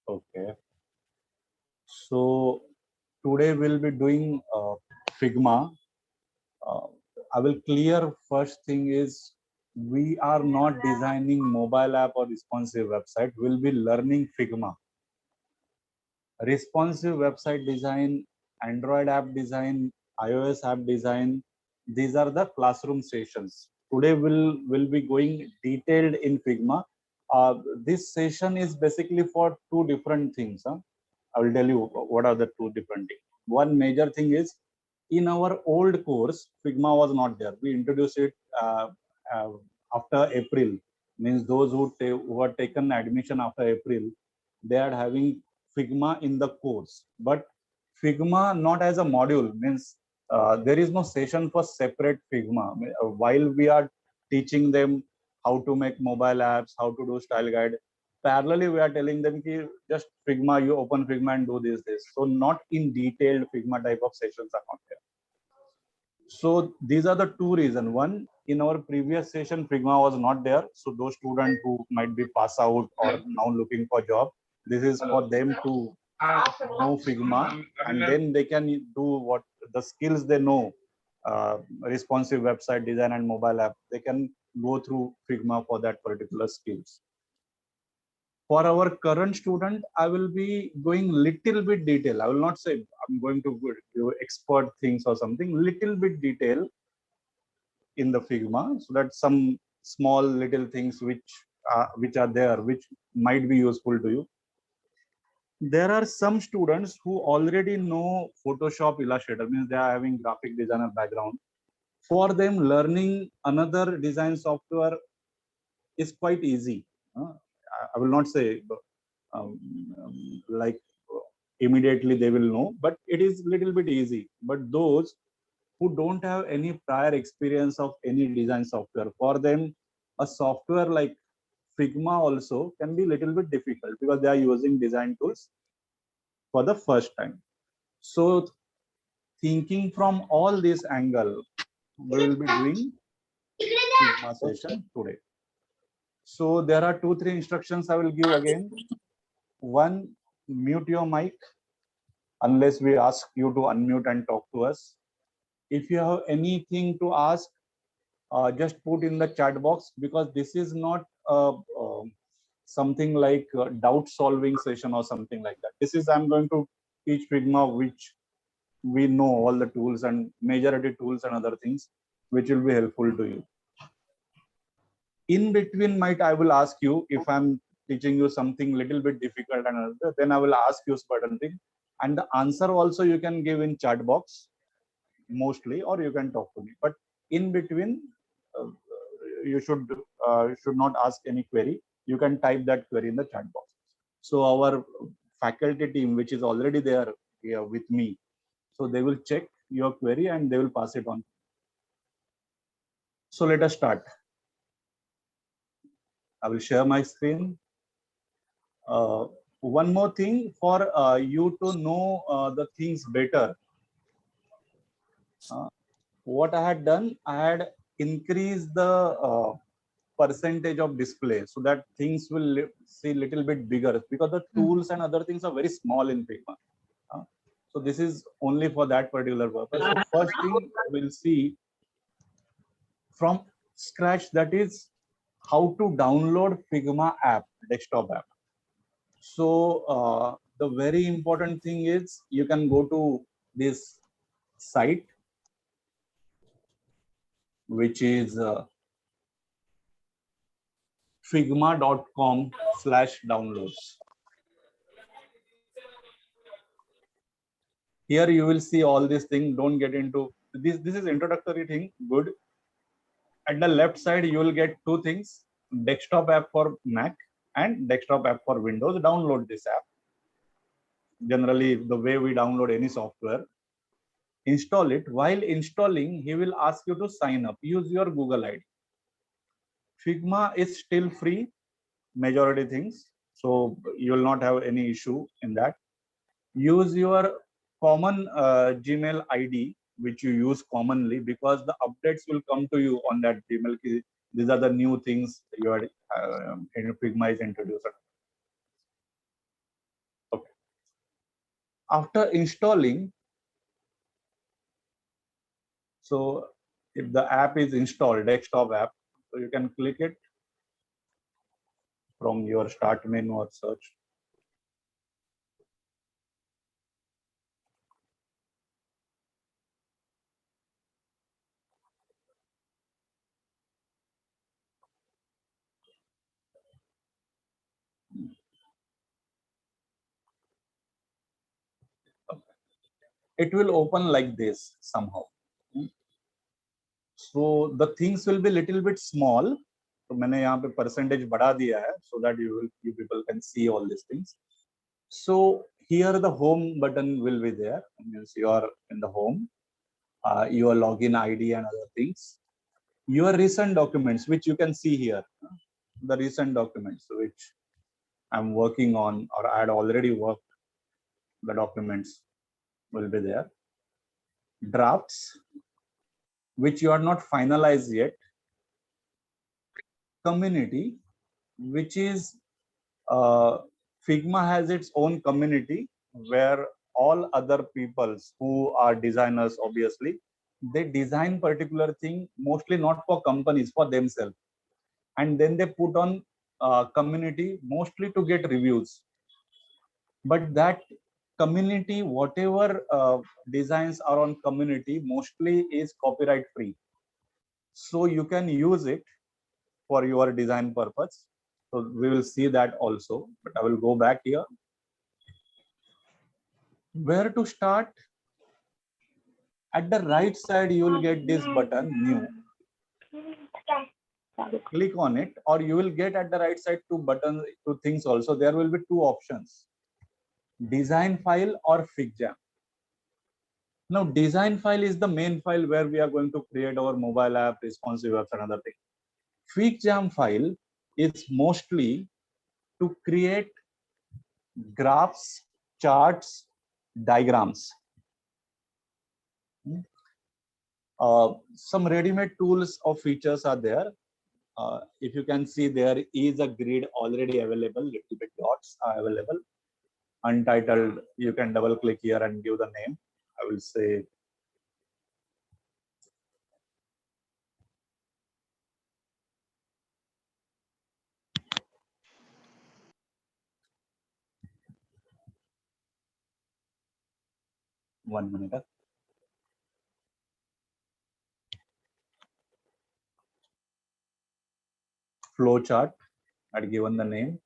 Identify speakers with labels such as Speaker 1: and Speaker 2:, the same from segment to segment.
Speaker 1: Okay. So today we'll be doing Figma. Uh, I will clear first thing is we are not designing mobile app or responsive website. We'll be learning Figma. Responsive website design, Android app design, iOS app design. These are the classroom sessions. Today we'll be going detailed in Figma. This session is basically for two different things. I will tell you what are the two different things. One major thing is in our old course, Figma was not there. We introduced it uh, after April. Means those who had taken admission after April, they are having Figma in the course. But Figma not as a module means there is no session for separate Figma. While we are teaching them how to make mobile apps, how to do style guide, parallelly we are telling them ki just Figma, you open Figma and do this. So not in detailed Figma type of sessions are not there. So these are the two reasons. One, in our previous session, Figma was not there. So those students who might be pass out or now looking for job, this is for them to know Figma, and then they can do what the skills they know, responsive website design and mobile app. They can go through Figma for that particular skills. For our current student, I will be going little bit detail. I will not say I'm going to do expert things or something. Little bit detail in the Figma, so that some small little things which are there, which might be useful to you. There are some students who already know Photoshop, Illustrator, means they are having graphic designer background. For them, learning another design software is quite easy. I will not say um, like immediately they will know, but it is little bit easy. But those who don't have any prior experience of any design software, for them, a software like Figma also can be little bit difficult because they are using design tools for the first time. So thinking from all this angle, we will be doing Figma session today. So there are 2-3 instructions I will give again. One, mute your mic unless we ask you to unmute and talk to us. If you have anything to ask, just put in the chat box, because this is not something like a doubt solving session or something like that. This is, I'm going to teach Figma, which we know all the tools and majority tools and other things which will be helpful to you. In between might I will ask you, if I'm teaching you something little bit difficult and other, then I will ask you certain thing, and the answer also you can give in chat box mostly, or you can talk to me. But in between, uh, you should not ask any query. You can type that query in the chat box. So our faculty team, which is already there here with me, so they will check your query and they will pass it on. So let us start. I will share my screen. One more thing for you to know the things better. What I had done, I had increased the percentage of display so that things will see little bit bigger, because the tools and other things are very small in Figma. So this is only for that particular purpose. So first thing we'll see from scratch, that is how to download Figma app, desktop app. So the very important thing is you can go to this site, which is figma.com/downloads. Here you will see all these things. Don't get into this. This is introductory thing. Good. At the left side, you will get two things: desktop app for Mac and desktop app for Windows. Download this app. Generally, the way we download any software, install it. While installing, he will ask you to sign up. Use your Google ID. Figma is still free, majority things. So you will not have any issue in that. Use your common Gmail ID, which you use commonly, because the updates will come to you on that Gmail. These are the new things your Figma is introduced. After installing, so if the app is installed, desktop app, so you can click it from your start menu or search. It will open like this somehow. So the things will be little bit small. So मैंने यहाँ पे percentage बढ़ा दिया है so that you people can see all these things. So here the home button will be there. Means you are in the home, your login ID and other things. Your recent documents, which you can see here, the recent documents which I'm working on or I had already worked, the documents will be there. Drafts, which you are not finalized yet. Community, which is Figma has its own community where all other peoples who are designers, obviously, they design particular thing, mostly not for companies, for themselves. And then they put on community mostly to get reviews. But that community, whatever designs are on community, mostly is copyright free. So you can use it for your design purpose. So we will see that also, but I will go back here. Where to start? At the right side, you will get this button, new. Click on it, or you will get at the right side two buttons, two things also. There will be two options, design file or FigJam. Now, design file is the main file where we are going to create our mobile app, responsive apps, and other things. FigJam file is mostly to create graphs, charts, diagrams. Some ready-made tools or features are there. If you can see, there is a grid already available, little bit dots are available. Untitled, you can double click here and give the name. I will say one minute. Flow chart, I'd given the name.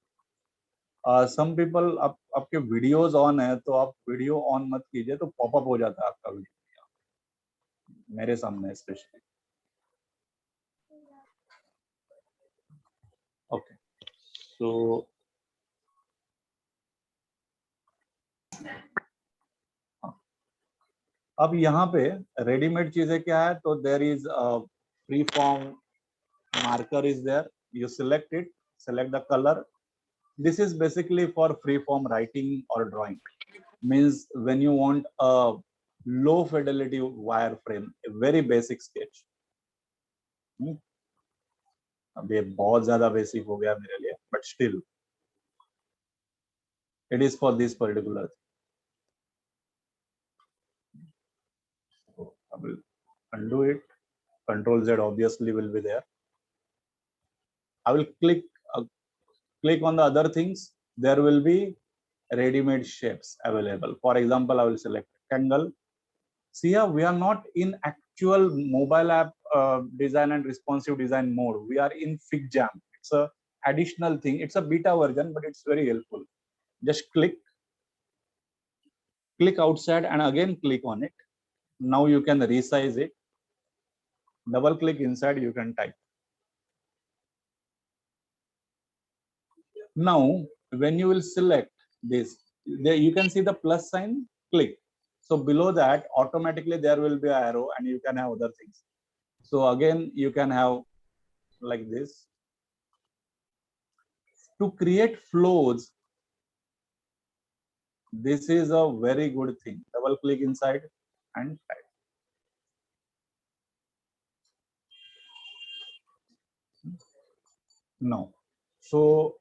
Speaker 1: Some people आपके videos on है तो आप video on मत कीजिए तो popup हो जाता है आपका वीडियो मेरे सामने स्पेशली. ओके सो अब यहाँ पे रेडीमेड चीजें क्या है तो there is free form marker is there, you select it, select the color. This is basically for free form writing or drawing. Means when you want a low fidelity wireframe, a very basic sketch. अब ये बहुत ज्यादा basic हो गया मेरे लिए, but still it is for this particular thing. So I will undo it. Control Z obviously will be there. I will click on the other things. There will be ready-made shapes available. For example, I will select rectangle. See here, we are not in actual mobile app design and responsive design mode. We are in FigJam. It's a additional thing. It's a beta version, but it's very helpful. Just click outside and again click on it. Now you can resize it. Double click inside, you can type. Now, when you will select this, there you can see the plus sign, click. So below that, automatically there will be an arrow and you can have other things. So again, you can have like this. To create flows, this is a very good thing. Double click inside and type. No. So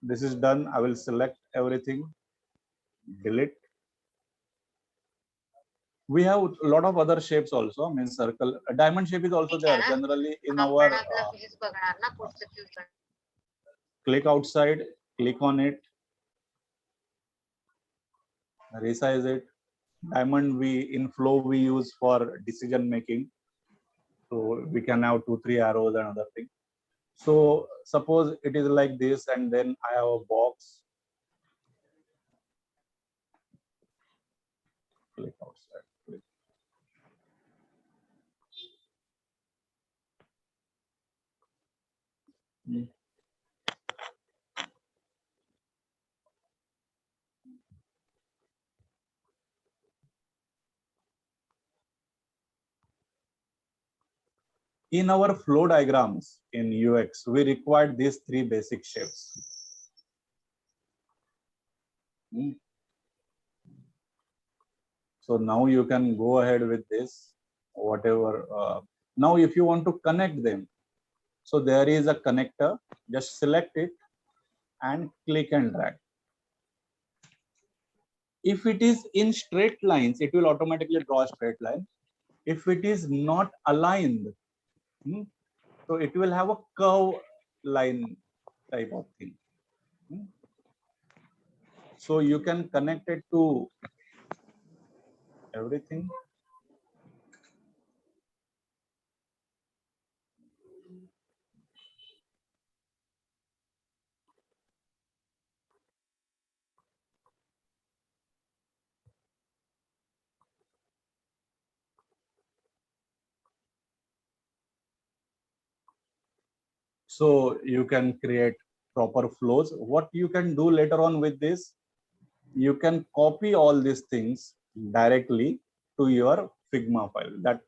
Speaker 1: this is done. I will select everything, delete. We have a lot of other shapes also. I mean, circle, a diamond shape is also there generally in our. Click outside, click on it, resize it. Diamond we in flow we use for decision making. So we can have 2-3 arrows and other thing. So suppose it is like this, and then I have a box. Click outside. Click. In our flow diagrams in UX, we require these 3 basic shapes. So now you can go ahead with this, whatever. Now, if you want to connect them, so there is a connector, just select it and click and drag. If it is in straight lines, it will automatically draw a straight line. If it is not aligned, so it will have a curve line type of thing. So you can connect it to everything. So you can create proper flows. What you can do later on with this, you can copy all these things directly to your Figma file. That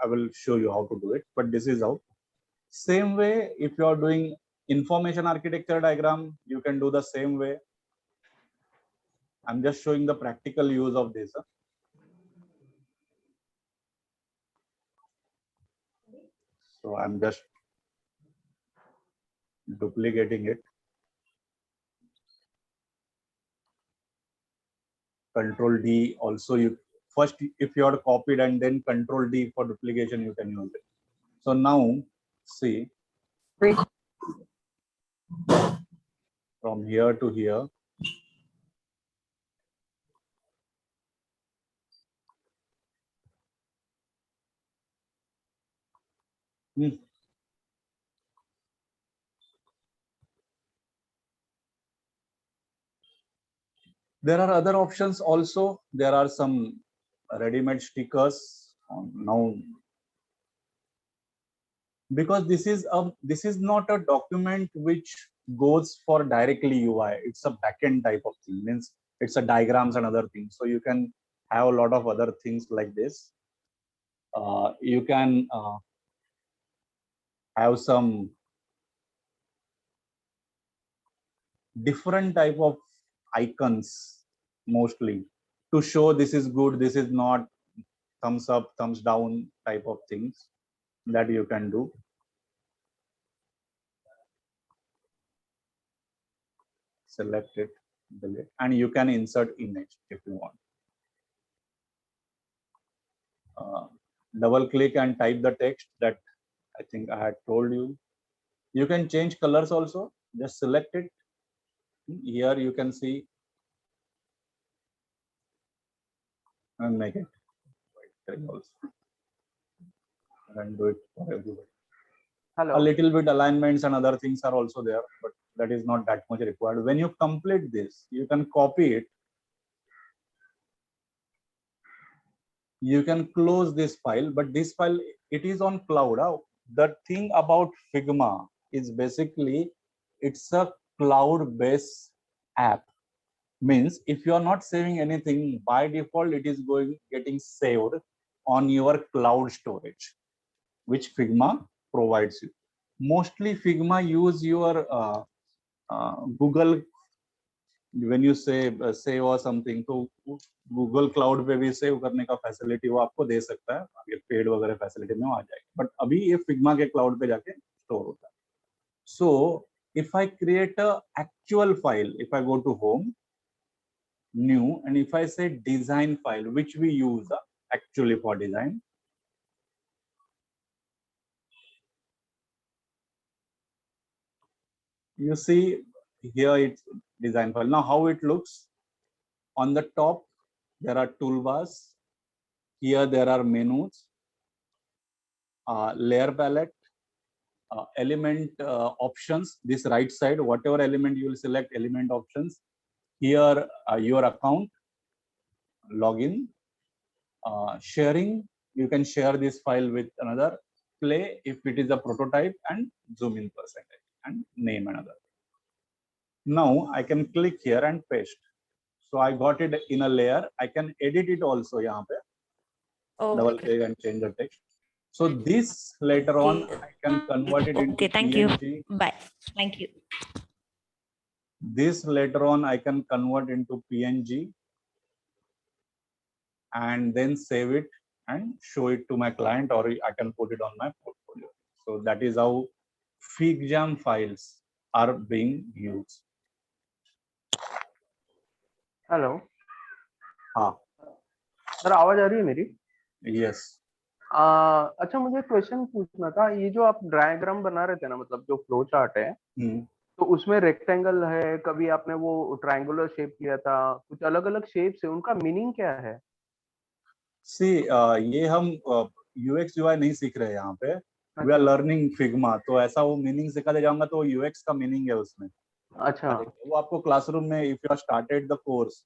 Speaker 1: I will show you how to do it, but this is how. Same way, if you are doing information architecture diagram, you can do the same way. I'm just showing the practical use of this. So I'm just duplicating it. Control D also, you first, if you are copied and then Control D for duplication, you can use it. So now see, from here to here, there are other options also. There are some ready-made stickers now, because this is not a document which goes for directly UI. It's a backend type of thing. Means it's a diagrams and other things. So you can have a lot of other things like this. You can have some different type of icons, mostly to show this is good, this is not, thumbs up, thumbs down type of things that you can do. Select it, delete, and you can insert image if you want. Double click and type the text that I think I had told you. You can change colors also. Just select it. Here you can see and make it white also. And do it for everybody.
Speaker 2: Hello.
Speaker 1: A little bit alignments and other things are also there, but that is not that much required. When you complete this, you can copy it. You can close this file, but this file, it is on cloud. The thing about Figma is basically it's a cloud-based app. Means if you are not saving anything, by default it is getting saved on your cloud storage, which Figma provides you. Mostly Figma use your Google. When you say save or something, तो Google Cloud पे भी save करने का facility वो आपको दे सकता है, आगे पेड वगैरह फैसिलिटी में आ जाएगा, बट अभी ये Figma के क्लाउड पे जाके स्टोर होता है. So if I create a actual file, if I go to home, new, and if I say design file, which we use actually for design. You see here it's design file. Now how it looks, on the top there are toolbars, here there are menus, layer palette, element options, this right side, whatever element you will select, element options, here your account, login, sharing, you can share this file with another, play if it is a prototype, and zoom in percentage, and name another. Now I can click here and paste. So I got it in a layer. I can edit it also yahan pe. Double click and change the text. So this later on I can convert it into
Speaker 2: thank
Speaker 1: PNG.
Speaker 2: you. Bye. Thank you.
Speaker 1: This later on I can convert into PNG and then save it and show it to my client, or I can put it on my portfolio. So that is how FigJam files are being used.
Speaker 3: Hello
Speaker 1: हाँ
Speaker 3: sir, आवाज आ रही है मेरी?
Speaker 1: yes.
Speaker 3: अच्छा, मुझे question पूछना था, ये जो आप डायग्राम बना रहे थे ना, मतलब जो फ्लो चार्ट है, तो उसमें रेक्टेंगल है, कभी आपने वो ट्रायंगुलर शेप किया था, कुछ अलग अलग शेप्स है, उनका मीनिंग क्या है?
Speaker 1: See, ये हम UX UI नहीं सीख रहे हैं यहाँ पे, we are learning Figma, तो ऐसा वो मीनिंग सिखाते जाऊंगा तो UX का मीनिंग है उसमें.
Speaker 3: अच्छा,
Speaker 1: वो आपको क्लासरूम में if you have started the course,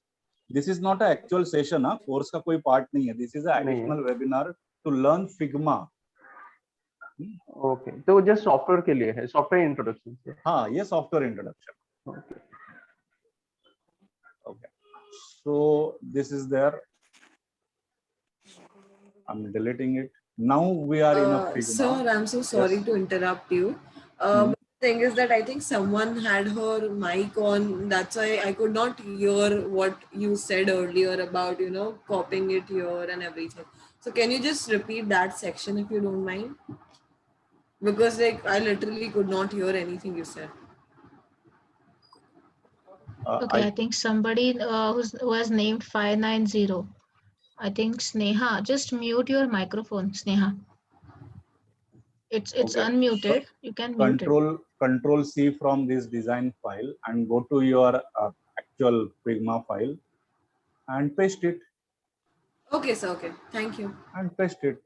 Speaker 1: this is not a actual session, हाँ, कोर्स का कोई पार्ट नहीं है, this is a additional webinar to learn Figma.
Speaker 3: Okay, तो जस्ट सॉफ्टवेयर के लिए है, सॉफ्टवेयर इंट्रोडक्शन से.
Speaker 1: हाँ, ये software introduction.
Speaker 3: Okay,
Speaker 1: Okay, so this is there. I'm deleting it. Now we are in a Figma.
Speaker 4: Sir, I'm so sorry to interrupt you. The thing is that I think someone had her mic on. That's why I could not hear what you said earlier about, you know, copying it here and everything. So can you just repeat that section if you don't mind? Because like I literally could not hear anything you said.
Speaker 5: Okay, I think somebody who has named 590. I think Sneha, just mute your microphone, Sneha. It's
Speaker 1: Okay.
Speaker 5: unmuted. You can mute it.
Speaker 1: Control C from this design file and go to your actual Figma file and paste it.
Speaker 4: Okay, sir. Okay, thank you.
Speaker 1: And paste it.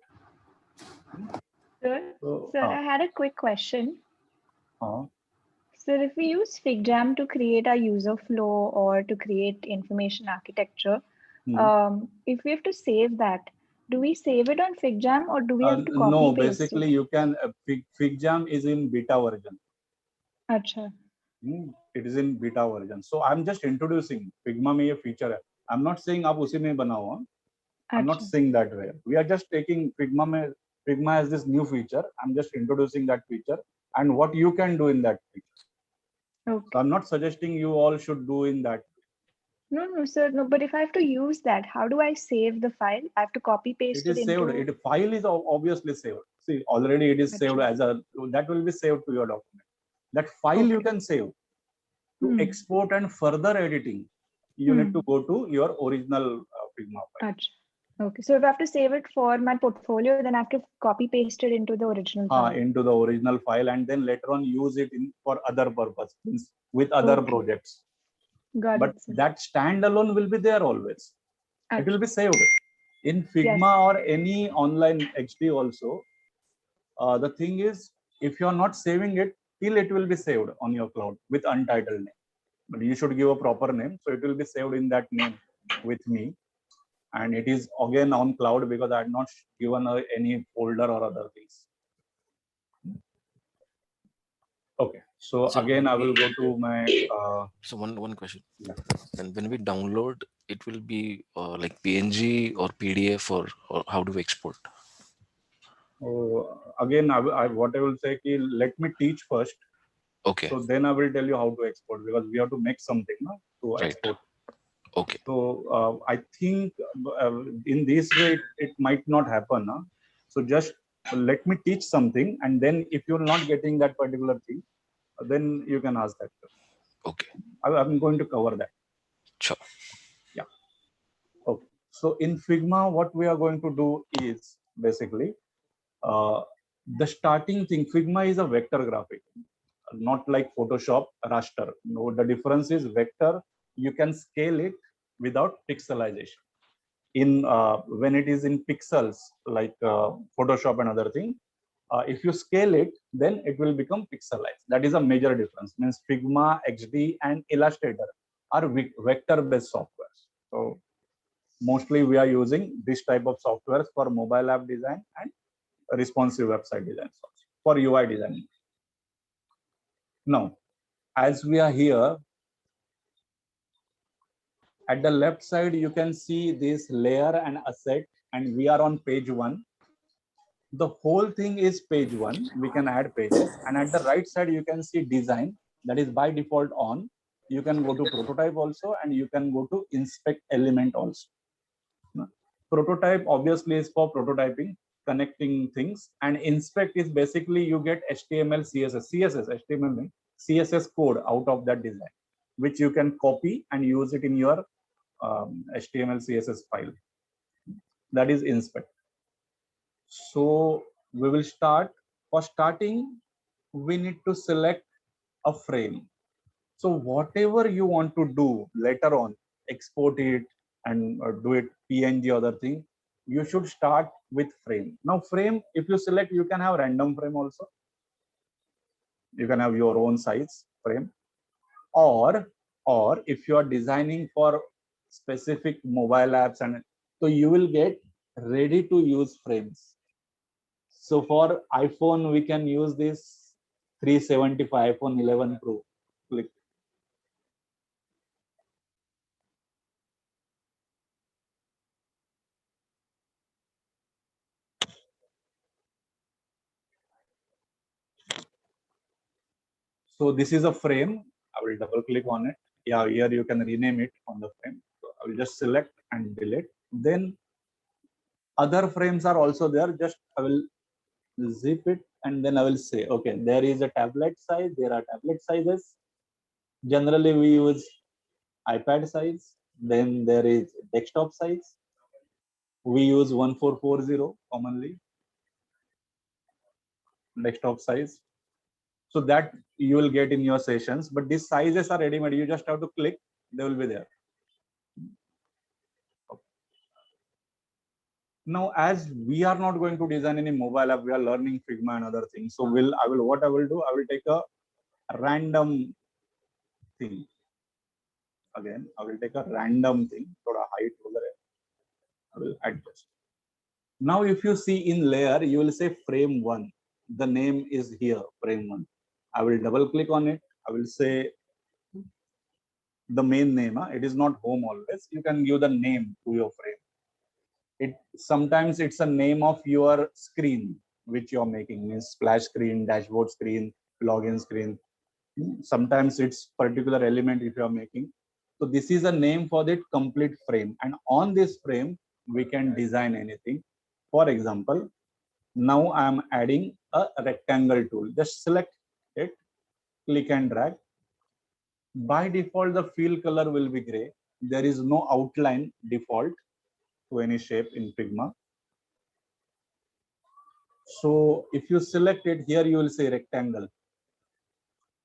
Speaker 6: Sir, I had a quick question.
Speaker 1: Uh,
Speaker 6: Sir, if we use FigJam to create our user flow or to create information architecture, if we have to save that, do we save it on FigJam or do we have to copy
Speaker 1: no,
Speaker 6: paste
Speaker 1: basically
Speaker 6: it?
Speaker 1: you can, FigJam is in beta version.
Speaker 6: Acha.
Speaker 1: It is in beta version. So I'm just introducing Figma में ये feature है. I'm not saying आप उसी में बनाओ. I'm not saying that way. We are just taking Figma has this new feature. I'm just introducing that feature and what you can do in that feature.
Speaker 6: Okay.
Speaker 1: So I'm not suggesting you all should do in that.
Speaker 6: No, sir. No, but if I have to use that, how do I save the file? I have to copy paste
Speaker 1: it. It is saved. File is obviously saved. See, already it is saved as a, that will be saved to your document. That file you can save. To export and further editing, you need to go to your original Figma file.
Speaker 6: Okay, so if I have to save it for my portfolio, then I have to copy paste it into the original file.
Speaker 1: Into the original file, and then later on use it for other purposes with other projects.
Speaker 6: Got it.
Speaker 1: That standalone will be there always. It will be saved in Figma or any online XD also. The thing is, if you are not saving it, till it will be saved on your cloud with untitled name. But you should give a proper name, so it will be saved in that name with me. And it is again on cloud because I had not given any folder or other things. Okay, so again I will go to my.
Speaker 7: So one question. Yeah. And when we download, it will be like PNG or PDF or how do we export?
Speaker 1: Again, what I will say is let me teach first.
Speaker 7: Okay.
Speaker 1: So then I will tell you how to export because we have to make something to export.
Speaker 7: Okay.
Speaker 1: So I think in this way it might not happen. So just let me teach something, and then if you're not getting that particular thing, then you can ask that.
Speaker 7: Okay.
Speaker 1: I'm going to cover that.
Speaker 7: Sure.
Speaker 1: Yeah. Okay. So in Figma, what we are going to do is basically the starting thing. Figma is a vector graphic, not like Photoshop raster. No, the difference is vector. You can scale it without pixelization. In when it is in pixels, like Photoshop and other thing, if you scale it, then it will become pixelized. That is a major difference. Means Figma, XD, and Illustrator are vector-based software. So mostly we are using this type of software for mobile app design and responsive website design for UI design. Now, as we are here, at the left side, you can see this layer and asset, and we are on page 1. The whole thing is page 1. We can add pages, and at the right side, you can see design, that is by default on. You can go to prototype also, and you can go to inspect element also. Prototype obviously is for prototyping, connecting things, and inspect is basically you get HTML, HTML, CSS code out of that design, which you can copy and use it in your HTML, CSS file. That is inspect. So we will start. For starting, we need to select a frame. So whatever you want to do later on, export it and do it PNG, other thing, you should start with frame. Now frame, if you select, you can have random frame also. You can have your own size frame, or if you are designing for specific mobile apps, and so you will get ready to use frames. So for iPhone, we can use this 375 iPhone 11 Pro. Click. So this is a frame. I will double click on it. Yeah, here you can rename it on the frame. So I will just select and delete. Then other frames are also there. Just I will zip it, and then I will say, okay, there is a tablet size. There are tablet sizes. Generally, we use iPad size. Then there is desktop size. We use 1440 commonly. Desktop size. So that you will get in your sessions, but these sizes are ready-made. You just have to click, they will be there. Okay. Now, as we are not going to design any mobile app, we are learning Figma and other things. So what I will do, I will take a random thing. Again, I will take a random thing, thoda height over there. I will adjust. Now, if you see in layer, you will say frame 1. The name is here, frame 1. I will double click on it. I will say the main name. It is not home always. You can give the name to your frame. Sometimes it's a name of your screen which you're making, means splash screen, dashboard screen, login screen. Sometimes it's particular element if you're making. So this is a name for that complete frame, and on this frame we can design anything. For example, now I'm adding a rectangle tool. Just select it, click and drag. By default, the fill color will be gray. There is no outline default to any shape in Figma. So if you select it here, you will say rectangle.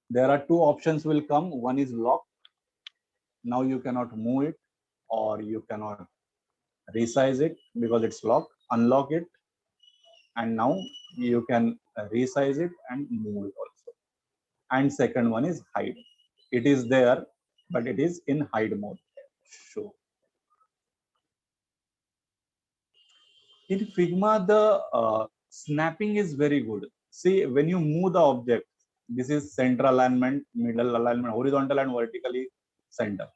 Speaker 1: There are two options will come. One is lock. Now you cannot move it, or you cannot resize it because it's locked. Unlock it, and now you can resize it and move it also. And second one is hide. It is there, but it is in hide mode. Show. In Figma, the snapping is very good. See, when you move the object, this is center alignment, middle alignment, horizontal and vertically center.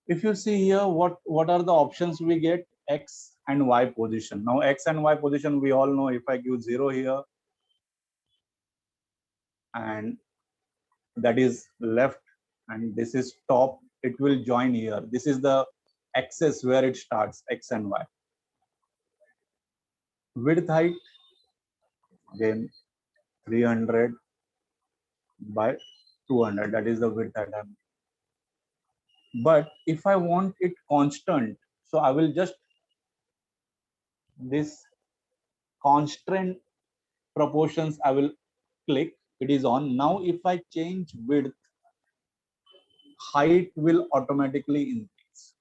Speaker 1: If you see here, what are the options we get? X and Y position. Now X and Y position, we all know. If I give 0 here, and that is left, and this is top, it will join here. This is the axis where it starts, X and Y. Width, height, Again 300 by 200, that is the width that I'm. But if I want it constant, so I will just this constant proportions I will click, it is on. Now if I change width, height will automatically increase.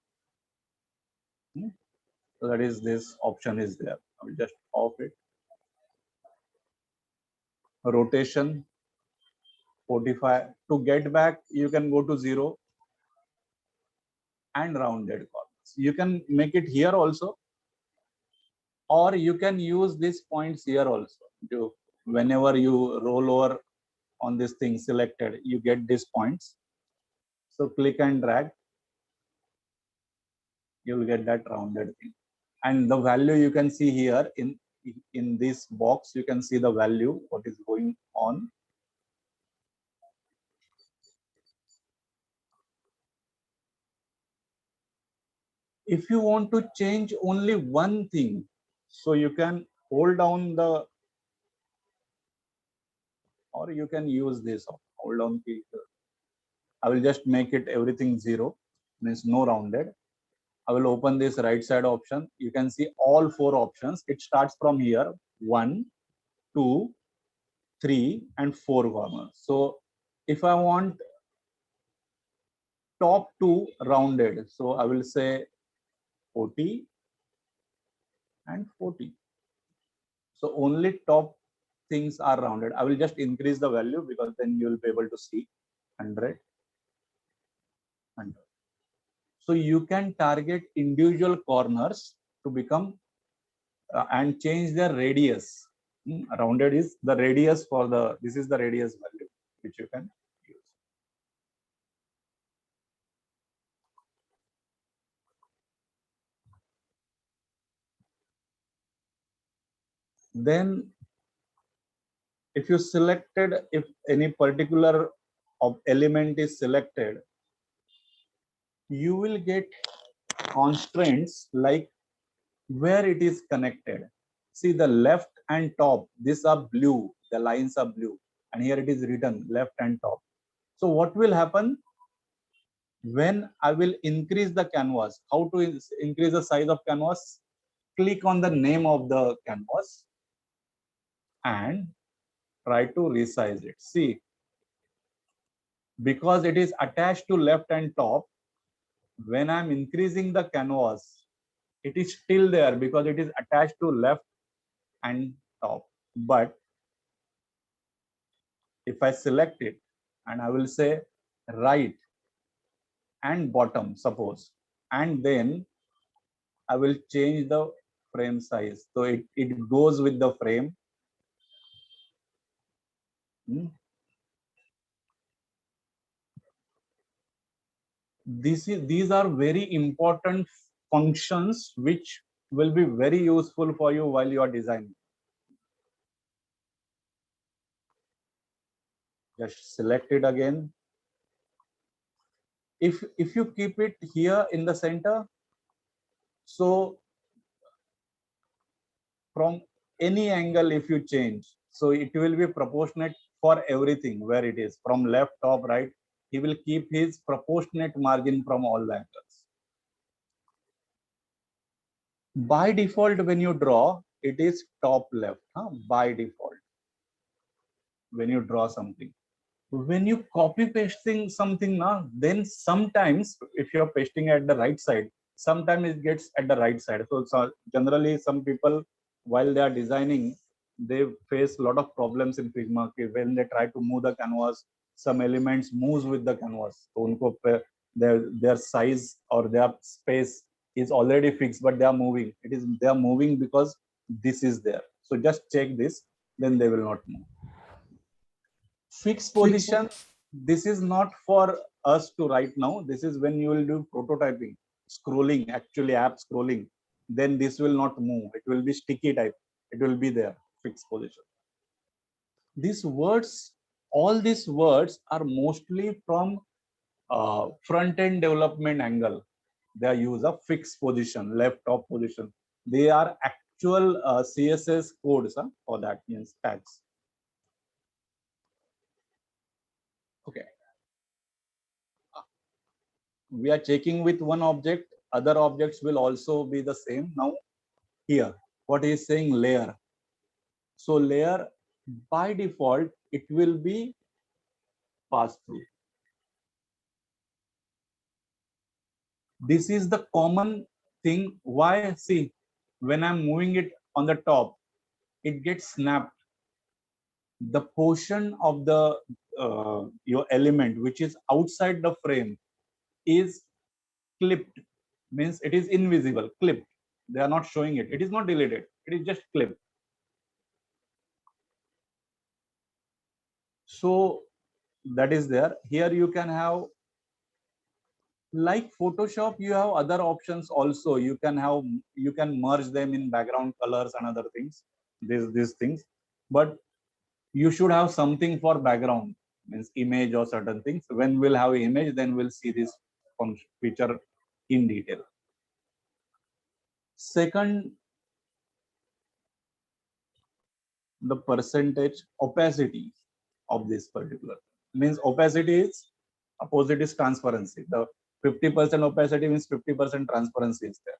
Speaker 1: So that is, this option is there. I will just off it. Rotation 45. To get back, you can go to 0 and rounded corners. You can make it here also, or you can use these points here also. Whenever you roll over on this thing selected, you get these points. So click and drag, you will get that rounded thing. And the value you can see here in this box, you can see the value, what is going on. If you want to change only one thing, so you can hold down the, or you can use this, hold down key. I will just make it everything 0, means no rounded. I will open this right side option. You can see all 4 options. It starts from here, 1, 2, 3, and 4 corners. So if I want top 2 rounded, so I will say 40 and 40. So only top things are rounded. I will just increase the value because then you will be able to see 100. So you can target individual corners to become and change their radius. Rounded is the radius for the, this is the radius value which you can use. Then if you selected, if any particular element is selected, you will get constraints like where it is connected. See the left and top, these are blue, the lines are blue, and here it is written left and top. So what will happen when I will increase the canvas? How to increase the size of canvas? Click on the name of the canvas and try to resize it. See, because it is attached to left and top, when I'm increasing the canvas, it is still there because it is attached to left and top. But if I select it and I will say right and bottom, suppose, and then I will change the frame size. So it goes with the frame. These are very important functions which will be very useful for you while you are designing. Just select it again. If you keep it here in the center, so from any angle if you change, so it will be proportionate for everything where it is, from left, top, right. He will keep his proportionate margin from all the angles. By default, when you draw, it is top left, by default, when you draw something. When you copy pasting something now, then sometimes if you're pasting at the right side, sometimes it gets at the right side. So generally some people, while they are designing, they face a lot of problems in Figma. When they try to move the canvas, some elements moves with the canvas. So their size or their space is already fixed, but they are moving. They are moving because this is there. So just check this, then they will not move. Fixed position, this is not for us to right now. This is when you will do prototyping, scrolling, actually app scrolling, then this will not move. It will be sticky type. It will be there, fixed position. These words, all these words are mostly from front-end development angle. They are use of fixed position, left top position. They are actual CSS codes for that means tags. Okay. We are checking with one object, other objects will also be the same. Now here, what he is saying layer. So layer by default, it will be passed through. This is the common thing. Why? See, when I'm moving it on the top, it gets snapped. The portion of the your element which is outside the frame is clipped, means it is invisible, clipped. They are not showing it. It is not deleted. It is just clipped. So that is there. Here you can have, like Photoshop, you have other options also. You can merge them in background colors and other things, these things. But you should have something for background, means image or certain things. When we'll have image, then we'll see this feature in detail. Second, the percentage opacity of this particular, means opacity is opposite is transparency. The 50% opacity means 50% transparency is there.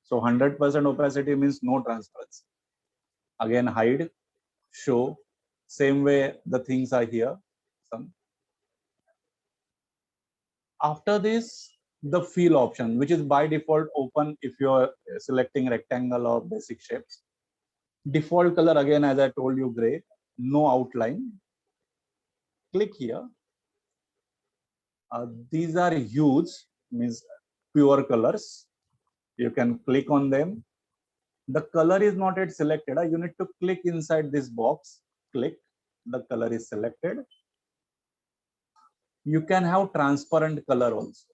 Speaker 1: So 100% opacity means no transparency. Again, hide, show, same way the things are here. After this, the fill option, which is by default open if you are selecting rectangle or basic shapes. Default color, again, as I told you, gray, no outline. Click here. These are hues, means pure colors. You can click on them. The color is not yet selected. You need to click inside this box. Click. The color is selected. You can have transparent color also.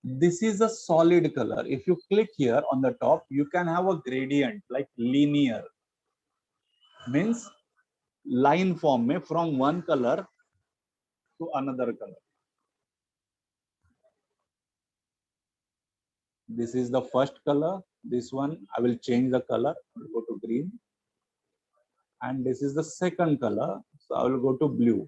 Speaker 1: This is a solid color. If you click here on the top, you can have a gradient like linear. Means line form में from one color to another color. This is the first color. This one, I will change the color. I will go to green. And this is the second color. So I will go to blue.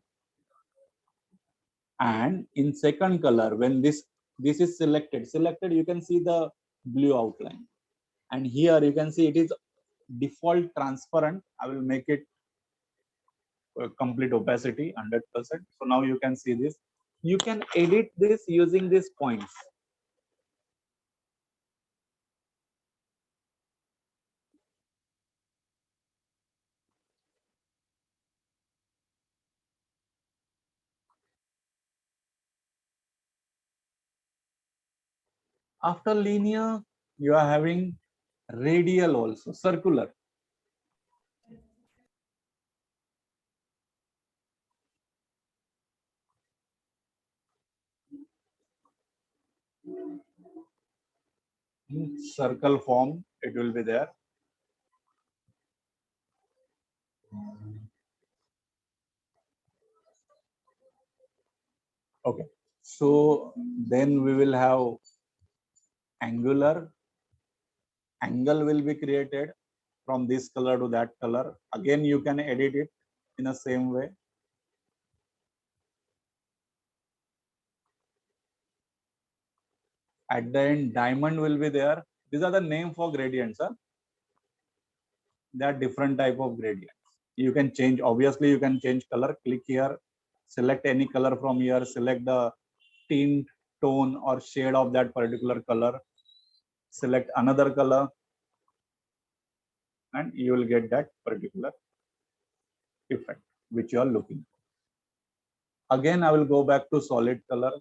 Speaker 1: And in second color, when this is selected, you can see the blue outline. And here you can see it is default transparent. I will make it complete opacity 100%. So now you can see this. You can edit this using these points. After linear, you are having radial also, circular. In circle form, it will be there. Okay, so then we will have angular. Angle will be created from this color to that color. Again, you can edit it in the same way. At the end, diamond will be there. These are the name for gradients. There are different type of gradients. You can change, obviously you can change color. Click here, select any color from here, select the tint, tone or shade of that particular color. Select another color and you will get that particular effect which you are looking for. Again, I will go back to solid color.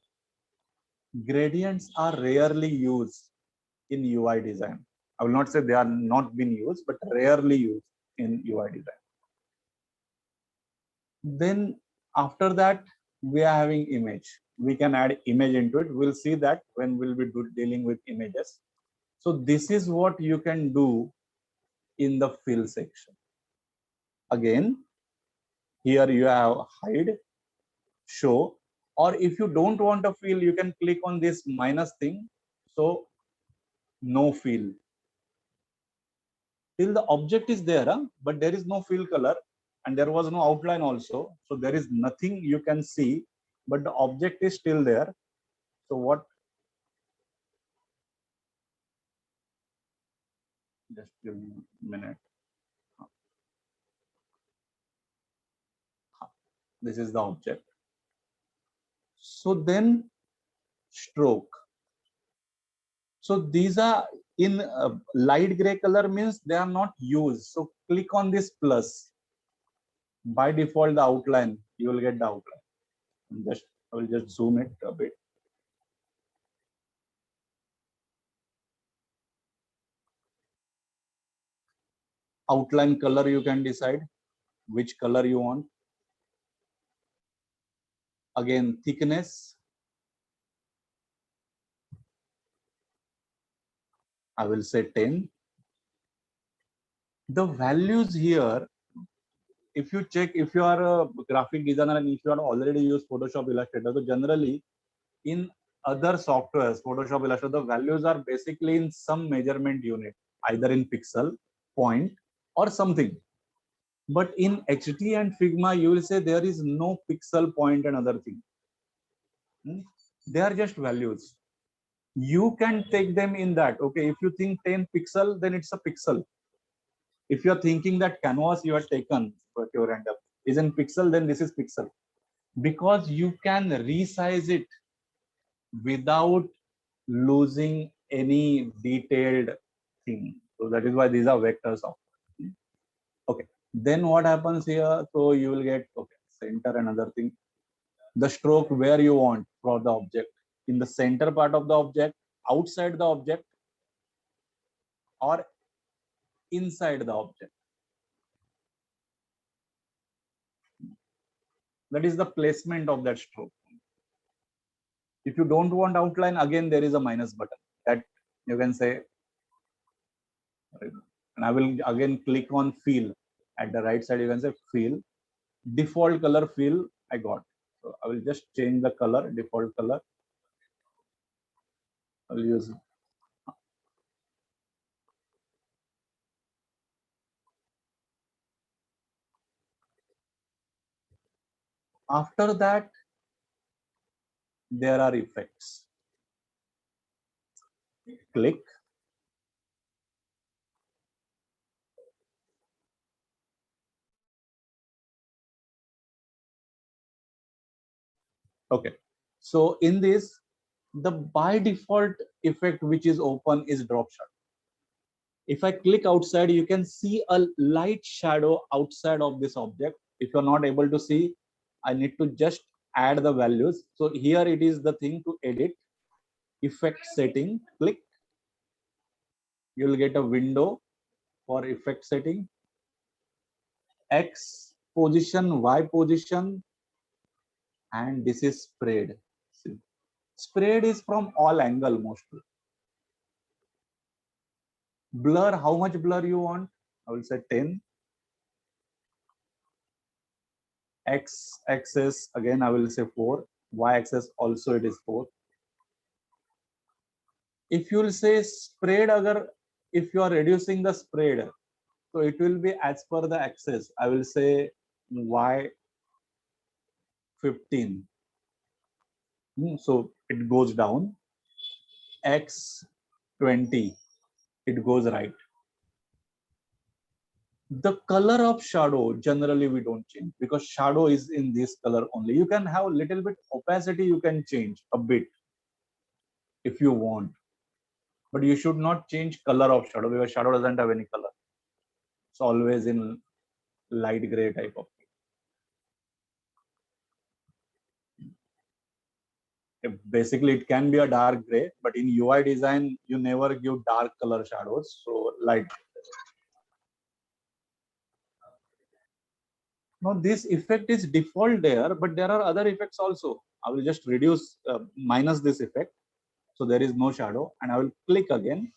Speaker 1: Gradients are rarely used in UI design. I will not say they are not been used, but rarely used in UI design. Then after that, we are having image. We can add image into it. We'll see that when we'll be dealing with images. So this is what you can do in the fill section. Again, here you have hide, show. Or if you don't want a fill, you can click on this minus thing. So no fill. Till the object is there, but there is no fill color and there was no outline also. So there is nothing you can see, but the object is still there. So what? Just give me a minute. This is the object. So then stroke. So these are in light gray color, means they are not used. So click on this plus. By default, the outline, you will get the outline. I will just zoom it a bit. Outline color, you can decide which color you want. Again, thickness. I will say 10. The values here, if you check, if you are a graphic designer and if you are already used Photoshop, Illustrator, so generally in other softwares, Photoshop, Illustrator, the values are basically in some measurement unit, either in pixel, point, or something. But in HT and Figma, you will say there is no pixel, point, and other thing. They are just values. You can take them in that. Okay, if you think 10 pixel, then it's a pixel. If you are thinking that canvas you have taken for your end up is in pixel, then this is pixel. Because you can resize it without losing any detailed thing. So that is why these are vectors of. Okay, then what happens here? So you will get, okay, center, another thing. The stroke where you want for the object, in the center part of the object, outside the object, or inside the object. That is the placement of that stroke. If you don't want outline, again there is a minus button that you can say, and I will again click on fill. At the right side you can say fill. Default color fill I got. So I will just change the color, default color. I'll use. After that, there are effects. Click. Okay. So in this, the by default effect which is open is drop shadow. If I click outside, you can see a light shadow outside of this object. If you're not able to see, I need to just add the values. So here it is the thing to edit. Effect setting, click. You will get a window for effect setting. X position, Y position, and this is spread. See, spread is from all angle mostly. Blur, how much blur you want? I will say 10. X axis, again I will say 4. Y axis also it is 4. If you will say spread, if you are reducing the spread, so it will be as per the axis. I will say Y 15. So it goes down. X 20. It goes right. The color of shadow generally we don't change because shadow is in this color only. You can have a little bit opacity, you can change a bit if you want, but you should not change color of shadow because shadow doesn't have any color. It's always in light gray type of thing. Basically it can be a dark gray, but in UI design you never give dark color shadows, so light. Now this effect is default there, but there are other effects also. I will just reduce minus this effect, so there is no shadow, and I will click again.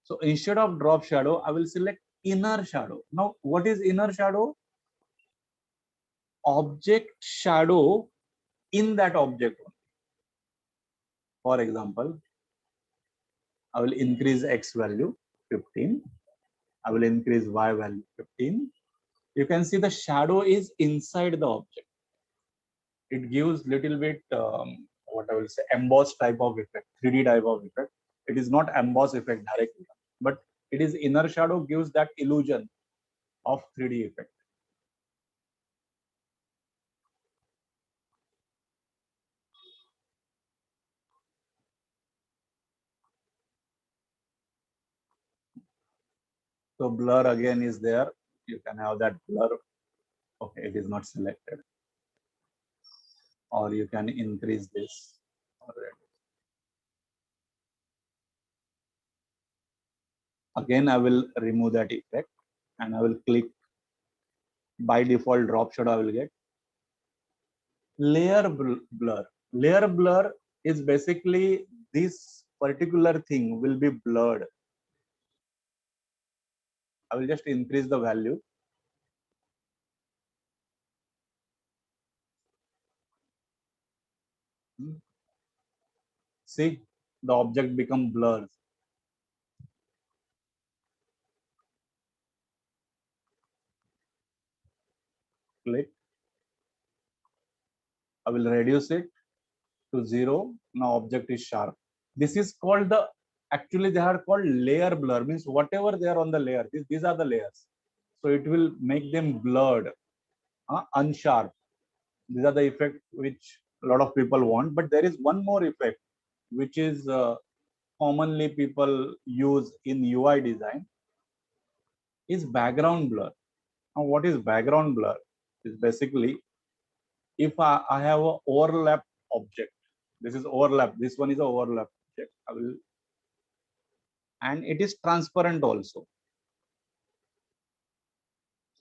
Speaker 1: So instead of drop shadow, I will select inner shadow. Now what is inner shadow? Object shadow in that object. For example, I will increase X value 15. I will increase Y value 15. You can see the shadow is inside the object. It gives little bit, what I will say, embossed type of effect, 3D type of effect. It is not emboss effect directly, but it is inner shadow gives that illusion of 3D effect. So blur again is there. You can have that blur. Okay, it is not selected. Or you can increase this. Again, I will remove that effect and I will click by default drop shadow. I will get layer blur. Layer blur is basically this particular thing will be blurred. I will just increase the value. See, the object become blurred. Click. I will reduce it to 0. Now object is sharp. This is called the, actually they are called layer blur, means whatever they are on the layer, these are the layers. So it will make them blurred, unsharp. These are the effect which a lot of people want, but there is one more effect which is commonly people use in UI design is background blur. Now what is background blur? Is basically if I have an overlap object, this is overlap, this one is an overlap object, I will, and it is transparent also.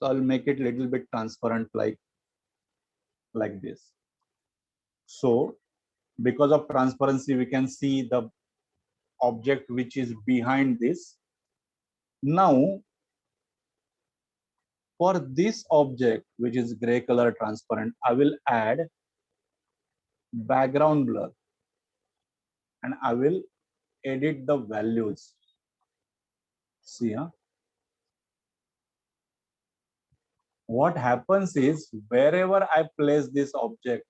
Speaker 1: So I'll make it a little bit transparent like this. So because of transparency, we can see the object which is behind this. Now, for this object, which is gray color transparent, I will add background blur and I will edit the values. See, what happens is wherever I place this object,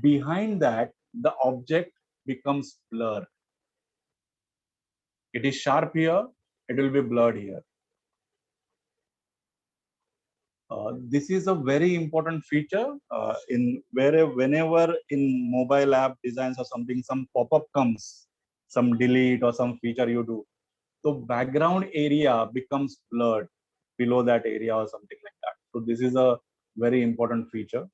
Speaker 1: behind that, the object becomes blurred. It is sharp here, it will be blurred here. This is a very important feature in whenever in mobile app designs or something, some pop-up comes, some delete or some feature you do. So background area becomes blurred below that area or something like that. So this is a very important feature.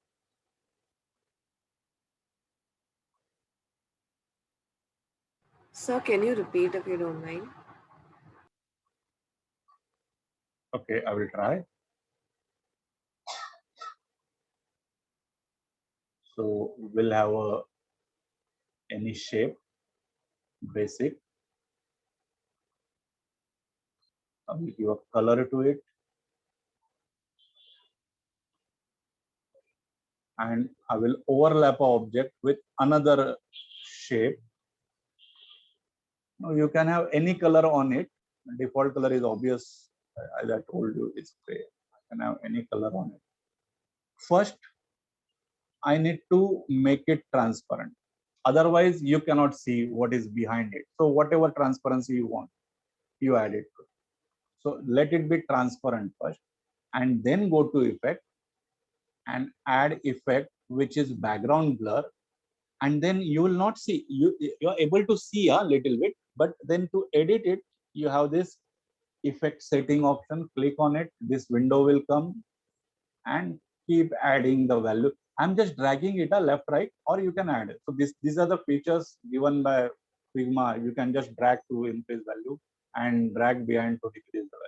Speaker 4: Sir, can you repeat if you don't mind?
Speaker 1: Okay, I will try. So we'll have any shape, basic. I will give a color to it. And I will overlap an object with another shape. Now you can have any color on it. Default color is obvious. As I told you, it's gray. I can have any color on it. First, I need to make it transparent. Otherwise, you cannot see what is behind it. So whatever transparency you want, you add it. So let it be transparent first, and then go to effect and add effect, which is background blur. And then you will not see, you're able to see a little bit, but then to edit it, you have this effect setting option. Click on it, this window will come, and keep adding the value. I'm just dragging it a left, right, or you can add it. So these are the features given by Figma. You can just drag to increase value and drag behind to decrease the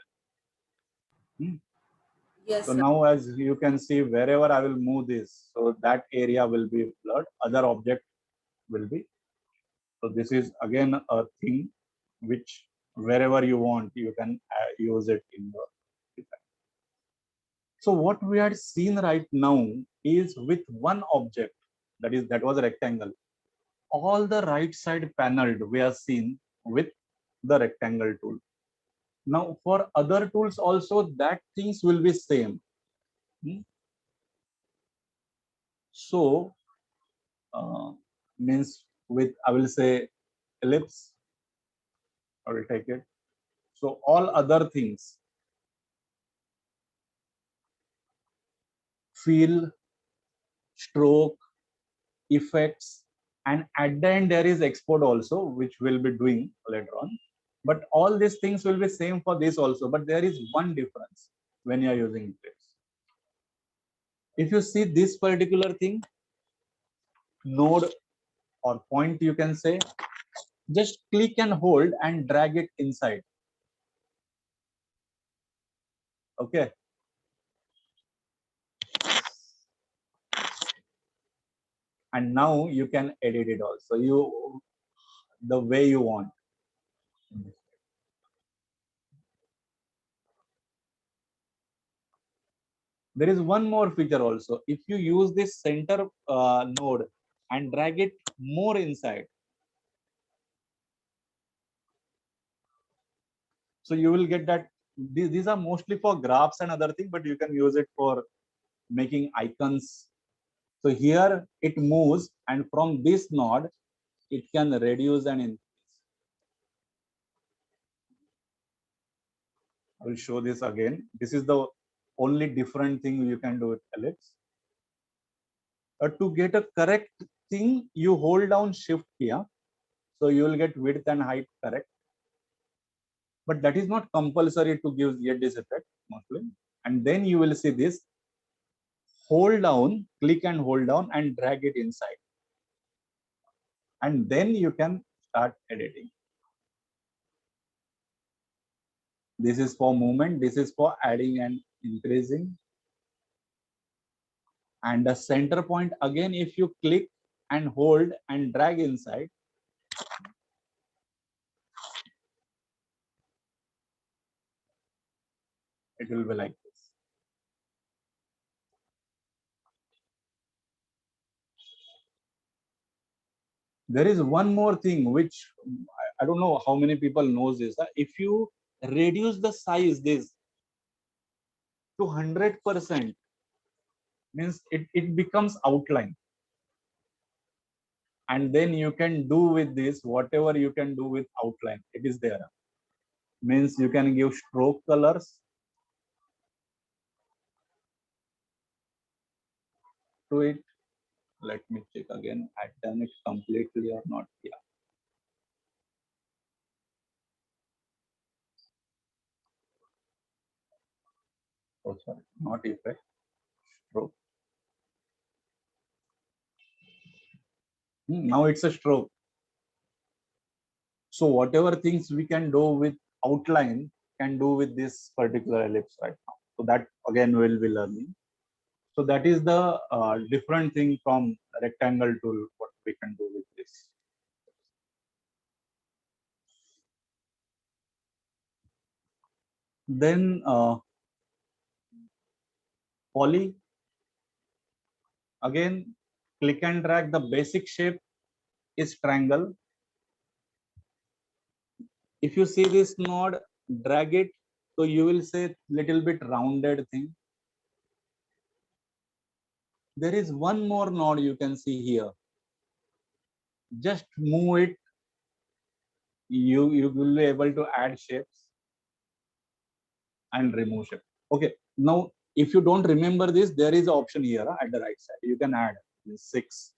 Speaker 1: value.
Speaker 4: Yes.
Speaker 1: So
Speaker 4: sir.
Speaker 1: now, as you can see, wherever I will move this, so that area will be blurred, other object will be. So this is again a thing which wherever you want, you can use it in your design. So what we are seeing right now is with one object, that was a rectangle. All the right side paneled we are seen with the rectangle tool. Now for other tools also that things will be same. So means with, I will say, ellipse, I will take it. So all other things, fill, stroke, effects, and at the end there is export also, which we'll be doing later on. But all these things will be same for this also, but there is one difference when you are using Eclipse. If you see this particular thing, node or point, you can say, just click and hold and drag it inside. Okay. And now you can edit it also, the way you want. There is one more feature also. If you use this center node and drag it more inside, so you will get that these are mostly for graphs and other things, but you can use it for making icons. So here it moves, and from this node, it can reduce and increase. I will show this again. This is the only different thing you can do with ellipse. To get a correct thing, you hold down shift here. So you will get width and height correct. But that is not compulsory to give yet this effect mostly. And then you will see this. Hold down, click and hold down and drag it inside. And then you can start editing. This is for movement. This is for adding and increasing. And the center point, again, if you click and hold and drag inside, it will be like this. There is one more thing which I don't know how many people knows this. If you reduce the size this to 100%, means it becomes outline. And then you can do with this whatever you can do with outline. It is there. Means you can give stroke colors to it. Let me check again. I've done it completely or not. Yeah. Oh, sorry, not effect. Stroke. Now it's a stroke. So whatever things we can do with outline can do with this particular ellipse right now. So that again we'll be learning. So that is the different thing from rectangle tool, what we can do with this. Then poly, again, click and drag. The basic shape is triangle. If you see this node, drag it, so you will say little bit rounded thing. There is one more node you can see here. Just move it. You will be able to add shapes and remove shape. Okay. Now, if you don't remember this, there is an option here at the right side. You can add 6.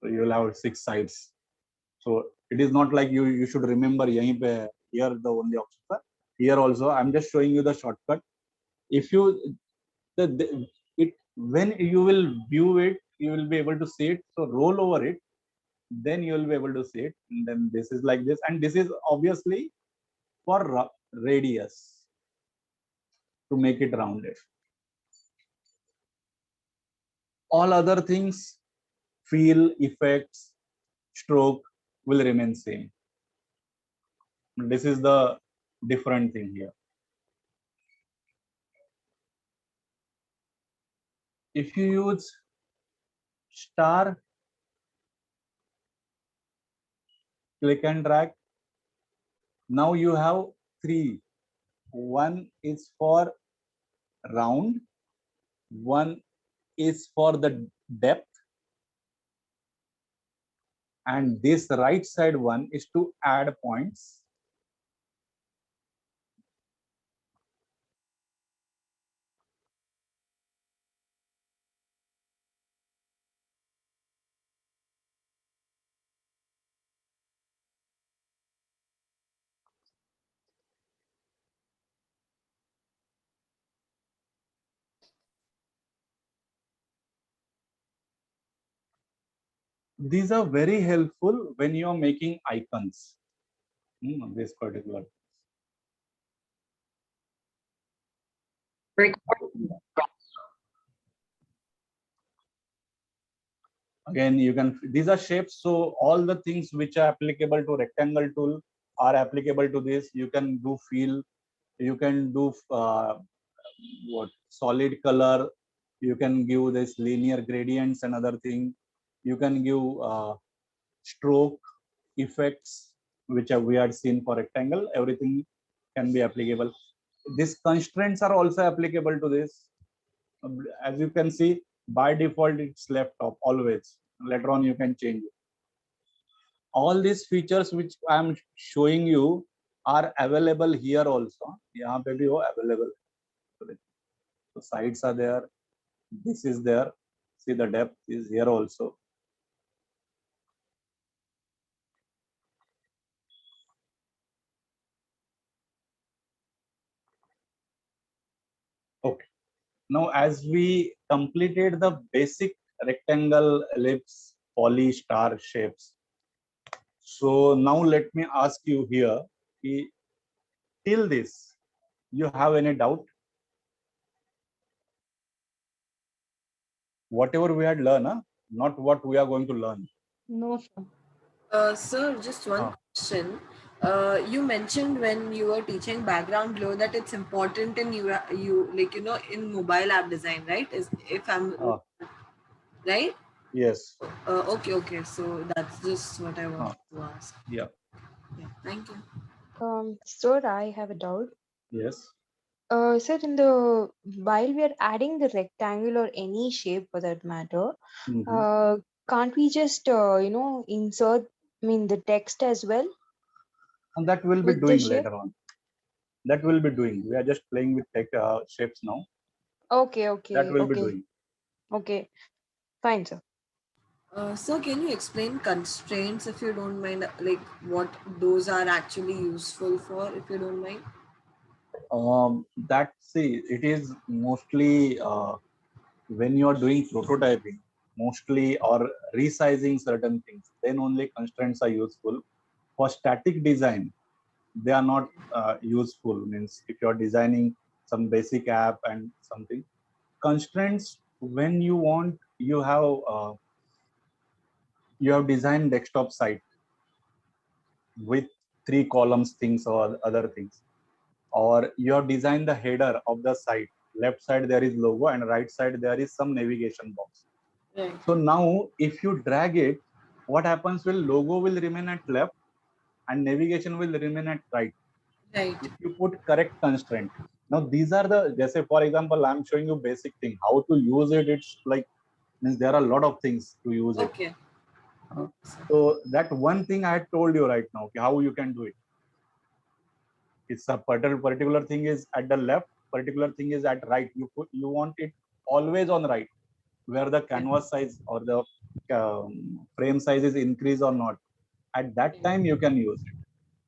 Speaker 1: So you will have 6 sides. So it is not like you should remember here the only option. Here also, I'm just showing you the shortcut. If you when you will view it, you will be able to see it. So roll over it, then you will be able to see it. And then this is like this, and this is obviously for radius to make it rounded. All other things, fill, effects, stroke will remain same. This is the different thing here. If you use star click and drag. Now you have 3. One is for round, one is for the depth, and this right side one is to add points. These are very helpful when you are making icons. This particular. Again, you can, these are shapes, so all the things which are applicable to rectangle tool are applicable to this. You can do fill, you can do what solid color, you can give this linear gradients and other thing, you can give stroke effects, which we had seen for rectangle. Everything can be applicable. These constraints are also applicable to this. As you can see, by default it's left top always. Later on you can change it. All these features which I am showing you are available here also. Yahan pe bhi wo available. The sides are there. This is there. See, the depth is here also. Okay. Now, as we completed the basic rectangle, ellipse, poly, star shapes. So now let me ask you here, till this, you have any doubt? Whatever we had learned, not what we are going to learn.
Speaker 6: No, sir.
Speaker 4: Sir, just one question. You mentioned when you were teaching background glow that it's important in you like in mobile app design, right? If I'm right?
Speaker 1: Yes.
Speaker 4: Okay. So that's just what I wanted to ask.
Speaker 1: Yeah.
Speaker 4: Thank you.
Speaker 2: Sir, I have a doubt.
Speaker 1: Yes.
Speaker 2: Sir, while we are adding the rectangle or any shape for that matter, can't we just insert the text as well?
Speaker 1: And that will be doing later on. That will be doing. We are just playing with shapes now.
Speaker 2: Okay.
Speaker 1: That will be doing.
Speaker 2: Okay. Fine, sir.
Speaker 4: Sir, can you explain constraints if you don't mind, like what those are actually useful for, if you don't mind?
Speaker 1: It is mostly when you are doing prototyping, mostly, or resizing certain things, then only constraints are useful. For static design, they are not useful. Means if you are designing some basic app and something, constraints when you want, you have designed desktop site with 3 columns things or other things, or you have designed the header of the site. Left side there is logo and right side there is some navigation box.
Speaker 4: Right.
Speaker 1: So now if you drag it, what happens will logo will remain at left and navigation will remain at right.
Speaker 4: Right.
Speaker 1: If you put correct constraint. Now these are just say, for example, I'm showing you basic thing. How to use it, it's like, means there are a lot of things to use it.
Speaker 4: Okay.
Speaker 1: So that one thing I had told you right now, how you can do it. It's a particular thing is at the left, particular thing is at right. You want it always on right, where the canvas size or the frame size is increased or not. At that time you can use it.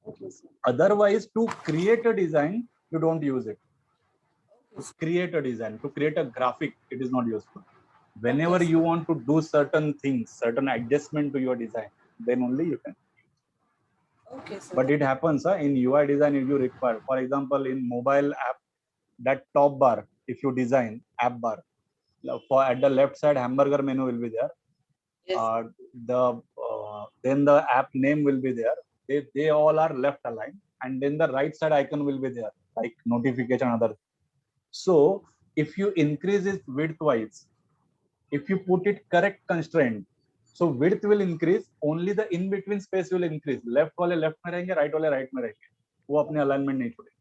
Speaker 4: Okay, sir.
Speaker 1: Otherwise, to create a design, you don't use it. To create a design, to create a graphic, it is not useful. Whenever you want to do certain things, certain adjustment to your design, then only you can.
Speaker 4: Okay, sir.
Speaker 1: But it happens in UI design if you require. For example, in mobile app, that top bar, if you design app bar, for at the left side hamburger menu will be there.
Speaker 4: Yes.
Speaker 1: Then the app name will be there. They all are left aligned, and then the right side icon will be there, like notification other. So if you increase it width wise, if you put it correct constraint, So width will increase, only the in between space will increase. Left वाले left में रहेंगे, right वाले right में रहेंगे, वो अपने alignment नहीं छोड़ेंगे.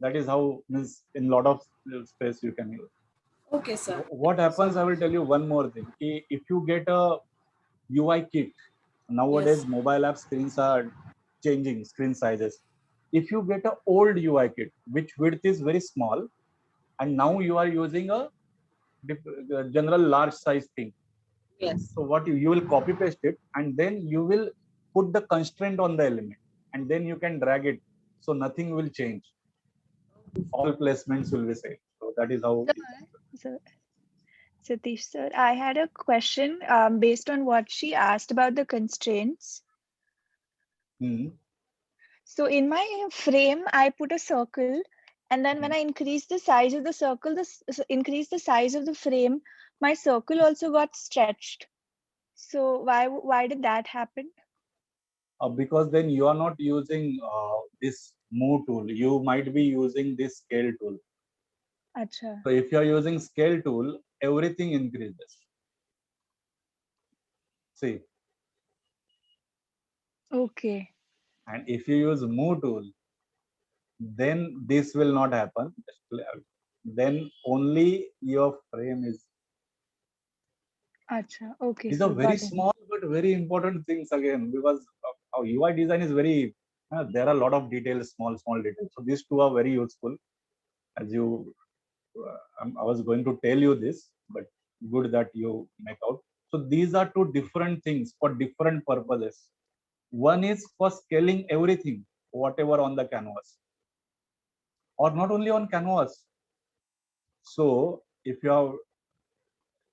Speaker 1: That is how means in lot of space you can use.
Speaker 4: Okay, sir.
Speaker 1: What happens, I will tell you one more thing. If you get a UI kit, nowadays
Speaker 4: Yes.
Speaker 1: mobile app screens are changing screen sizes. If you get an old UI kit, which width is very small, and now you are using a general large size thing.
Speaker 4: Yes.
Speaker 1: So what you will copy paste it, and then you will put the constraint on the element, and then you can drag it. So nothing will change. All placements will be same. So that is how.
Speaker 6: So, Satish sir, I had a question based on what she asked about the constraints. So in my frame, I put a circle, and then when I increase the size of the circle, increase the size of the frame, my circle also got stretched. So why did that happen?
Speaker 1: Because then you are not using this move tool. You might be using this scale tool.
Speaker 6: Acha.
Speaker 1: So if you are using scale tool, everything increases. See.
Speaker 6: Okay.
Speaker 1: And if you use move tool, then this will not happen. Then only your frame is.
Speaker 6: Acha. Okay.
Speaker 1: These
Speaker 6: So
Speaker 1: are very small but very important things again, because our UI design is very. There are a lot of details, small details. So these two are very useful. As you, I was going to tell you this, but good that you make out. So these are two different things for different purposes. One is for scaling everything, whatever on the canvas, or not only on canvas. So if you have,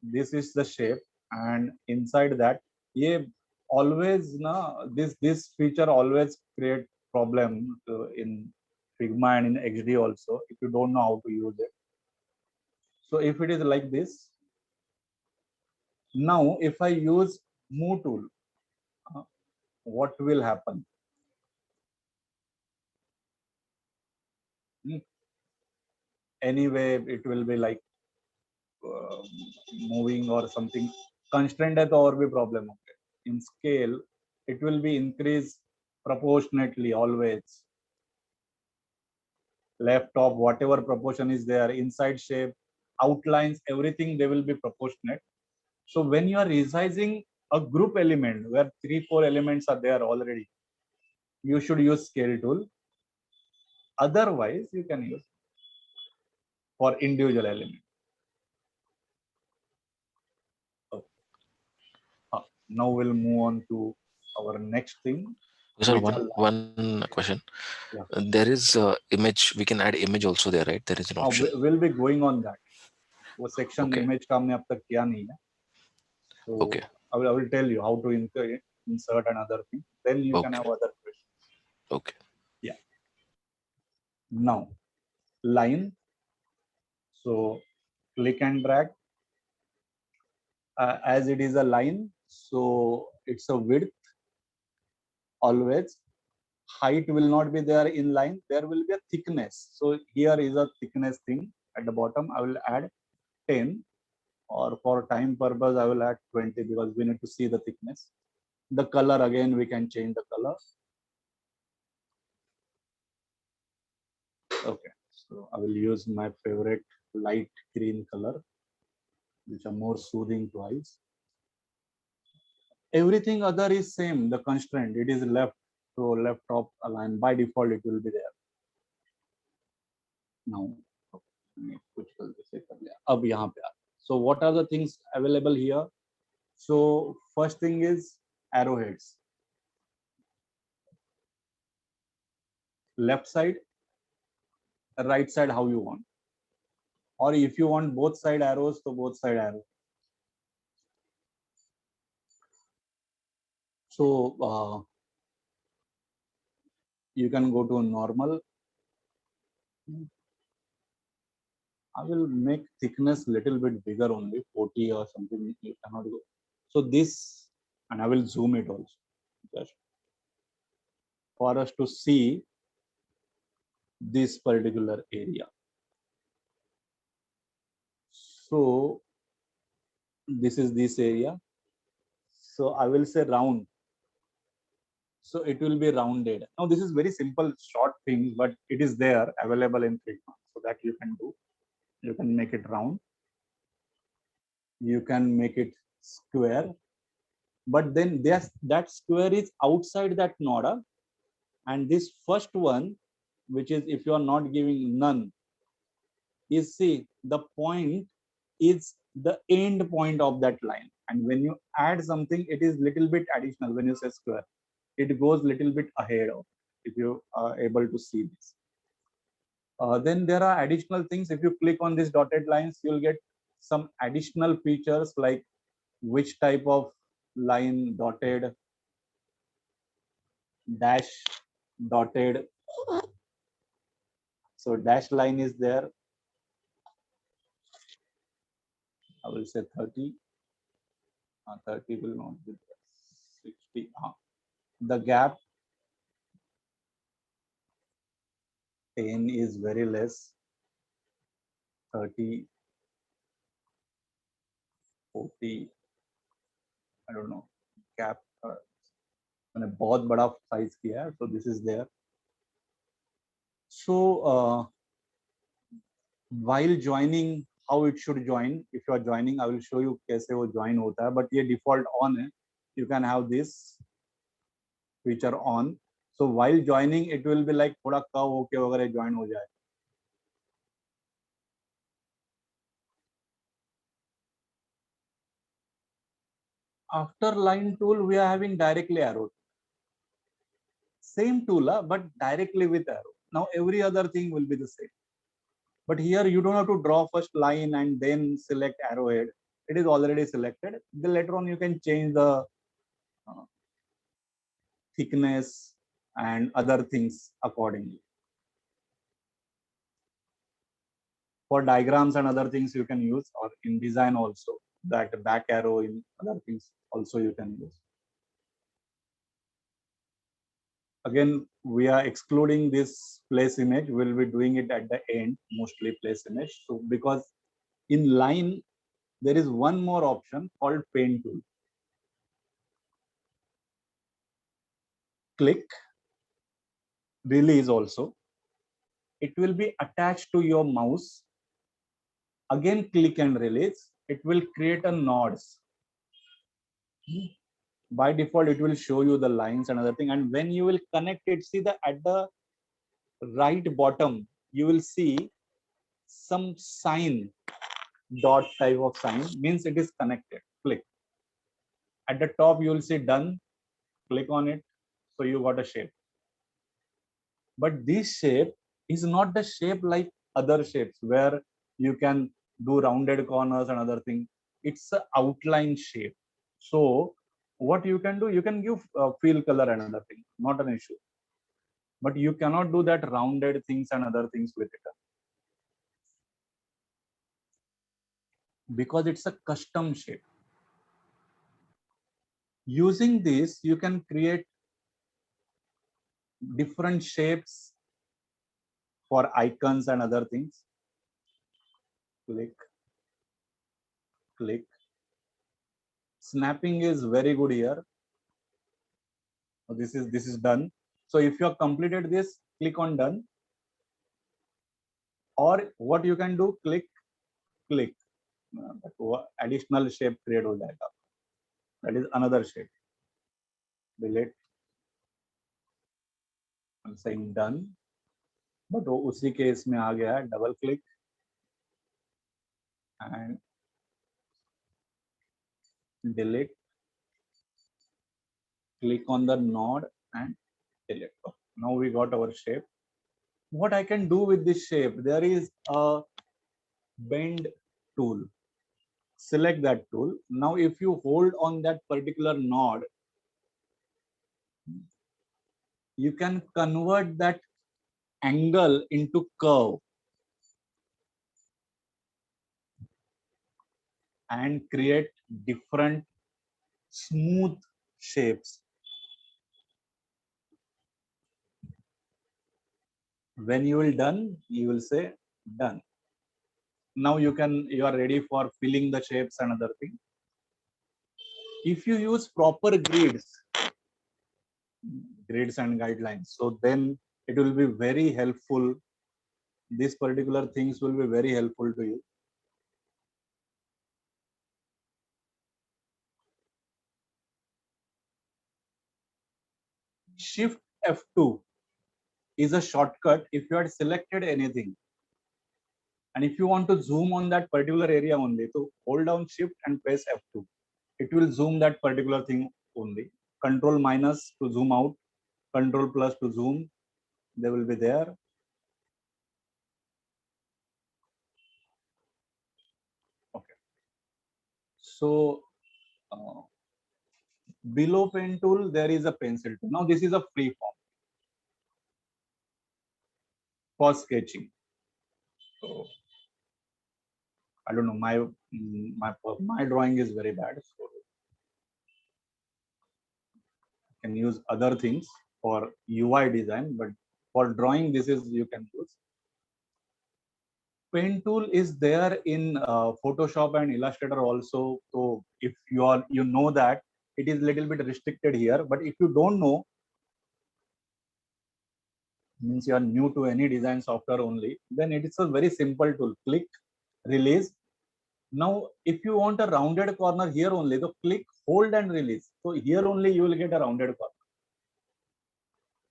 Speaker 1: this is the shape, and inside that, always this feature always create problem in Figma and in XD also, if you don't know how to use it. So if it is like this, now if I use move tool, what will happen? Anyway, it will be like moving or something. Constraint है तो और भी problem होंगे. In scale, it will be increased proportionately always. Left, top, whatever proportion is there, inside shape, outlines, everything, they will be proportionate. So when you are resizing a group element where 3-4 elements are there already, you should use scale tool. Otherwise, you can use for individual element. Now we'll move on to our next thing.
Speaker 7: Sir, one question.
Speaker 1: Yeah.
Speaker 7: There is image. We can add image also there, right? There is an option.
Speaker 1: We'll be going on that. वो section
Speaker 7: Okay.
Speaker 1: image का हमने अब तक किया नहीं है. So
Speaker 7: Okay.
Speaker 1: I will tell you how to insert another thing. Then you can have other questions.
Speaker 7: Okay.
Speaker 1: Yeah. Now, line. So click and drag. As it is a line, so it's a width. Always. Height will not be there in line. There will be a thickness. So here is a thickness thing at the bottom. I will add 10, or for time purpose, I will add 20 because we need to see the thickness. The color, again, we can change the color. Okay, so I will use my favorite light green color, which are more soothing to eyes. Everything other is same. The constraint, it is left. So left top align, by default it will be there. Now, so what are the things available here? So first thing is arrowheads. Left side, right side, how you want. Or if you want both side arrows, so both side arrows. So you can go to normal. I will make thickness little bit bigger only, 40 or something. You cannot go. So this, and I will zoom it also, just for us to see this particular area. So this is this area. So I will say round. So it will be rounded. Now this is very simple, short things, but it is there available in Figma. So that you can do. You can make it round. You can make it square. But then that square is outside that node. And this first one, which is if you are not giving none, is see the point is the end point of that line. And when you add something, it is little bit additional. When you say square, it goes little bit ahead of, if you are able to see this. Then there are additional things. If you click on these dotted lines, you'll get some additional features like which type of line, dotted, dash, dotted. So dash line is there. I will say 30. 30 will not be there. 60. The gap 10 is very less. 30, 40. I don't know. Gap. मैंने बहुत बड़ा size किया है. So this is there. So while joining, how it should join. If you are joining, I will show you कैसे वो join होता है. But ये default on है. You can have this feature on. So while joining, it will be like थोड़ा curve होके वगैरह join हो जाए. After line tool, we are having directly arrow. Same tool, but directly with arrow. Now every other thing will be the same. But here you don't have to draw first line and then select arrowhead. It is already selected. Then later on you can change the thickness and other things accordingly. For diagrams and other things you can use, or in design also, that back arrow in other things also you can use. Again, we are excluding this place image. We'll be doing it at the end, mostly place image. So because in line, there is one more option called pen tool. Click, release also. It will be attached to your mouse. Again, click and release. It will create a nodes. By default, it will show you the lines and other thing. And when you will connect it, see that at the right bottom, you will see some sign, dot type of sign, means it is connected. Click. At the top, you will see done. Click on it. So you got a shape. But this shape is not the shape like other shapes where you can do rounded corners and other thing. It's an outline shape. So what you can do, you can give fill color and other thing, not an issue. But you cannot do that rounded things and other things with it. Because it's a custom shape. Using this, you can create different shapes for icons and other things. Click, click. Snapping is very good here. This is done. So if you have completed this, click on done. Or what you can do, click, click. Additional shape create हो जाएगा. That is another shape. Delete. I'm saying done. But वो उसी case में आ गया है. Double click and delete. Click on the node and delete. Now we got our shape. What I can do with this shape? There is a bend tool. Select that tool. Now if you hold on that particular node, you can convert that angle into curve and create different smooth shapes. When you will done, you will say done. Now you are ready for filling the shapes and other thing. if you use proper grids and guidelines, so then it will be very helpful. These particular things will be very helpful to you. Shift F2 is a shortcut if you had selected anything. And if you want to zoom on that particular area only, so hold down Shift and press F2. It will zoom that particular thing only. Control minus to zoom out, Control plus to zoom. They will be there. Okay. So below pen tool, there is a pencil tool. Now this is a free form for sketching. So I don't know, my drawing is very bad, so I can use other things for UI design, but for drawing, this is you can use. Pen tool is there in Photoshop and Illustrator also. So if you know that, it is little bit restricted here. But if you don't know, means you are new to any design software only, then it is a very simple tool. Click, release. Now, if you want a rounded corner here only, so click, hold and release. So here only you will get a rounded corner.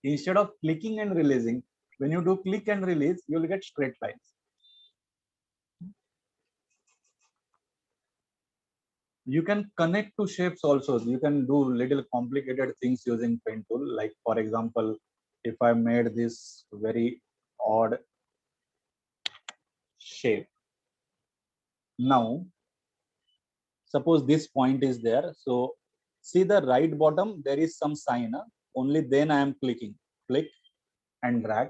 Speaker 1: Instead of clicking and releasing, when you do click and release, you will get straight lines. You can connect to shapes also. You can do little complicated things using pen tool. Like for example, if I made this very odd shape. Now, suppose this point is there. So see the right bottom, there is some sign. Only then I am clicking. Click and drag.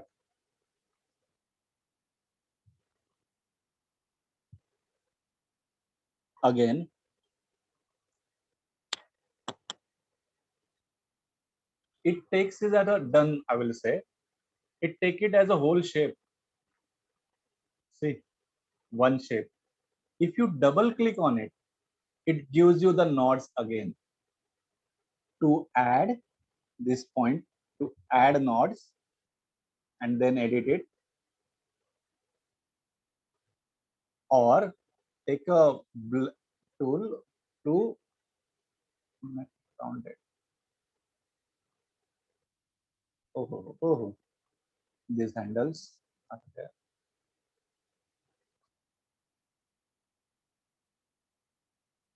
Speaker 1: Again. It takes it as a done, I will say. It take it as a whole shape. See, one shape. If you double click on it, it gives you the nodes again. To add this point, to add nodes and then edit it, or take a tool to round it. Oh, these handles are there.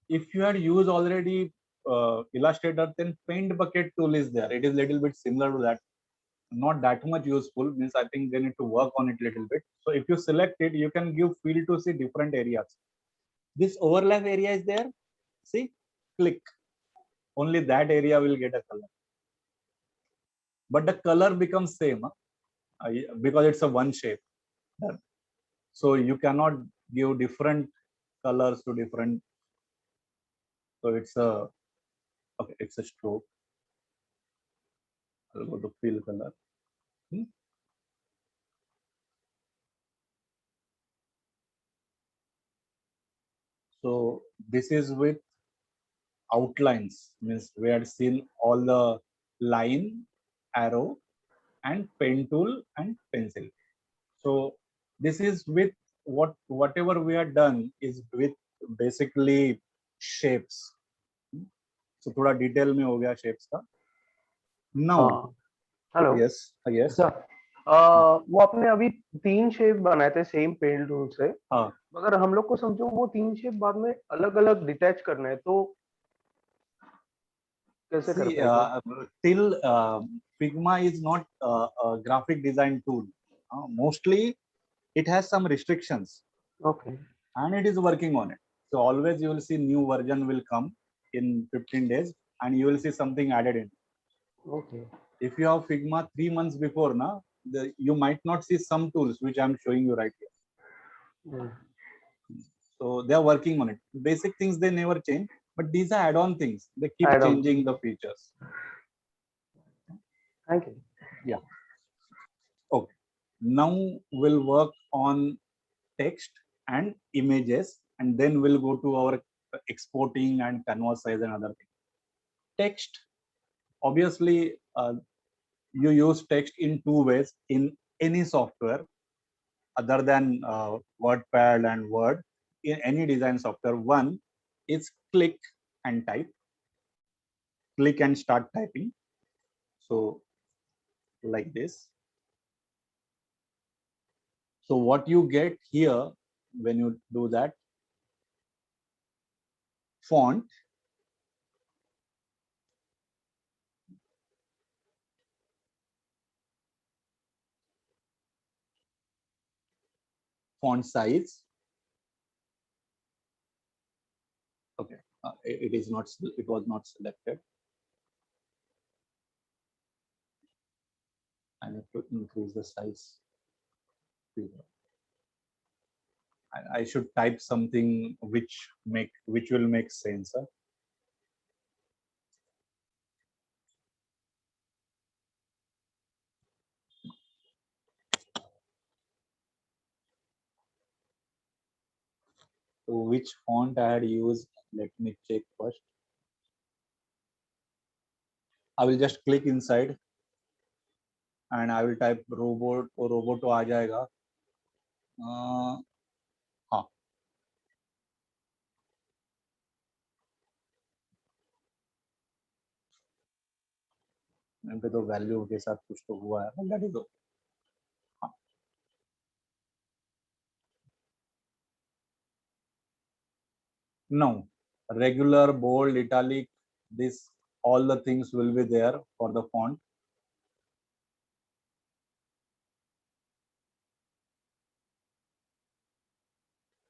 Speaker 1: If you had used already Illustrator, then Paint Bucket tool is there. It is little bit similar to that. Not that much useful, means I think they need to work on it a little bit. So if you select it, you can give fill to see different areas. This overlap area is there. See, click. Only that area will get a color. But the color becomes same because it's a one shape. So you cannot give different colors to different. So it's a okay. It's a stroke. I'll go to fill color. So this is with outlines, means we had seen all the line, arrow, and pen tool and pencil. So this is with whatever we have done is with basically shapes. So थोड़ा detail में हो गया shapes का. Now,
Speaker 3: hello.
Speaker 1: Yes.
Speaker 3: वो आपने अभी 3 shape बनाए थे सेम पेंट टूल से. अगर हम लोग को समझो वो 3 शेप बाद में अलग-अलग डिटैच करना है तो कैसे करते हैं?
Speaker 1: Till Figma is not a graphic design tool. Mostly it has some restrictions.
Speaker 3: Okay.
Speaker 1: And it is working on it. So always you will see new version will come in 15 days and you will see something added in.
Speaker 3: Okay.
Speaker 1: If you have Figma 3 months before, you might not see some tools which I'm showing you right here. So they are working on it. Basic things they never change, but these are add-on things. They keep changing the features.
Speaker 3: Thank you.
Speaker 1: Yeah. Okay. Now we'll work on text and images, and then we'll go to our exporting and canvas size and other things. text, obviously, you use text in two ways in any software other than WordPad and Word. In any design software, one is click and type, click and start typing. So like this. So what you get here when you do that, font, font size. Okay, it is not. It was not selected. I need to increase the size. I should type something which will make sense. Huh? So which font I had used? Let me check first. I will just click inside and I will type robot or robot तो आ जाएगा. हाँ. इन पे तो value के साथ कुछ तो हुआ है. That is okay. हाँ. No, regular, bold, italic, this all the things will be there for the font.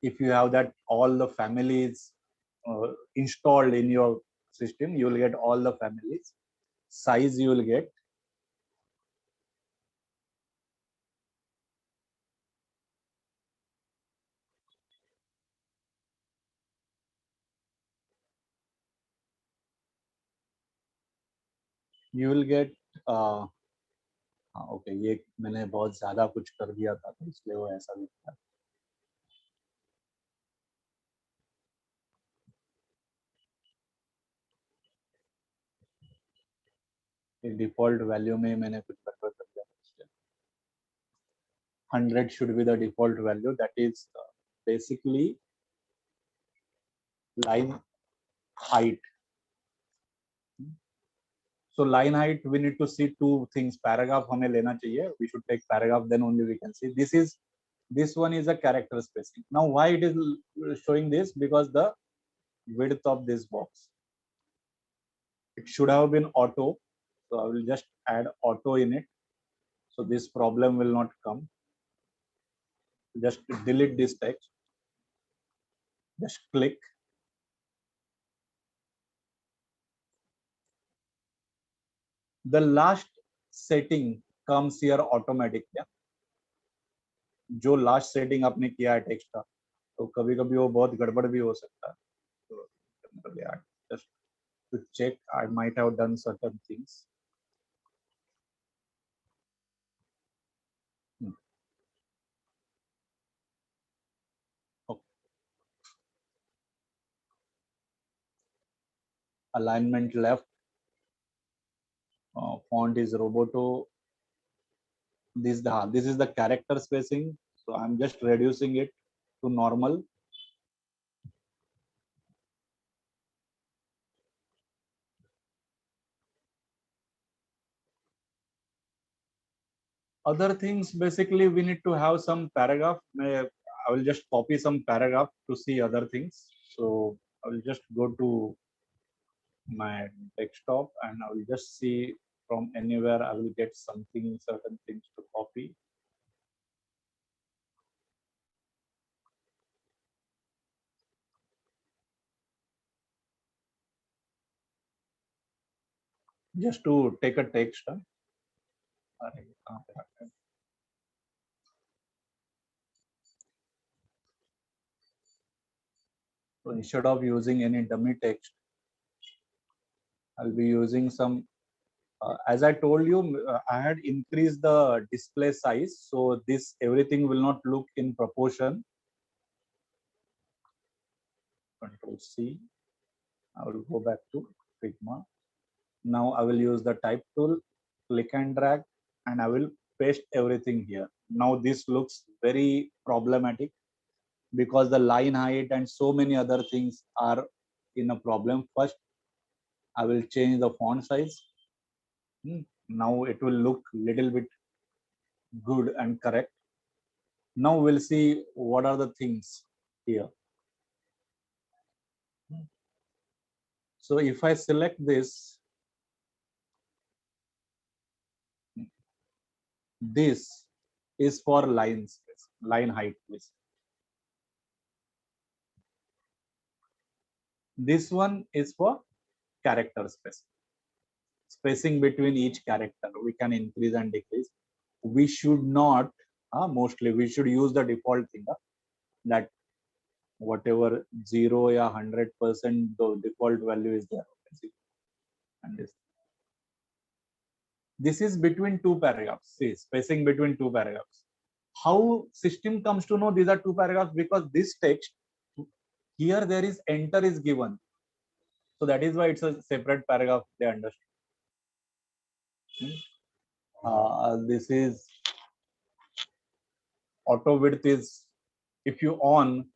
Speaker 1: If you have that all the families installed in your system, you will get all the families. Size you will get. You will get okay, ये मैंने बहुत ज्यादा कुछ कर दिया था तो इसलिए वो ऐसा दिखता है. डिफॉल्ट वैल्यू में मैंने कुछ गड़बड़ कर दिया. 100 should be the default value. That is basically line height. So line height, we need to see two things. Paragraph हमें लेना चाहिए. We should take paragraph, then only we can see. This one is a character spacing. Now why it is showing this? Because the width of this box. It should have been auto. So I will just add auto in it. So this problem will not come. Just delete this text. Just click. The last setting comes here automatically. जो last setting आपने किया है text का, तो कभी कभी वो बहुत गड़बड़ भी हो सकता है. तो just to check, I might have done certain things. Okay. Alignment left. Font is Roboto. This is the character spacing. So I'm just reducing it to normal. Other things, basically, we need to have some paragraph. I will just copy some paragraph to see other things. So I will just go to my desktop and I will just see from anywhere I will get something, certain things to copy. Just to take a text. So instead of using any dummy text, I'll be using some, as I told you, I had increased the display size. So this everything will not look in proportion. Control C. I will go back to Figma. Now I will use the type tool, click and drag, and I will paste everything here. Now this looks very problematic because the line height and so many other things are in a problem. First, I will change the font size. Now it will look little bit good and correct. Now we'll see what are the things here. So if I select this, this is for line space, line height, please. This one is for character space. Spacing between each character, we can increase and decrease. We should not, mostly we should use the default thing that whatever 0 or 100%, the default value is there. And this is between two paragraphs. See, spacing between two paragraphs. How system comes to know these are two paragraphs? Because this text here, there is enter is given, so that is why it's a separate paragraph. They understand. This is auto width is, if you on,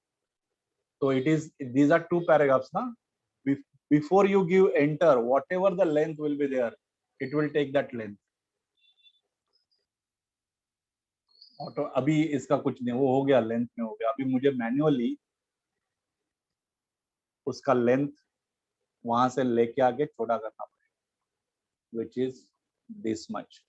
Speaker 1: so it is, these are two paragraphs na? Before you give enter, whatever the length will be there, it will take that length. Auto अभी इसका कुछ नहीं, वो हो गया, length में हो गया. अभी मुझे मैन्युअली उसका लेंथ वहां से लेके आके छोटा करना पड़ेगा, which is this much.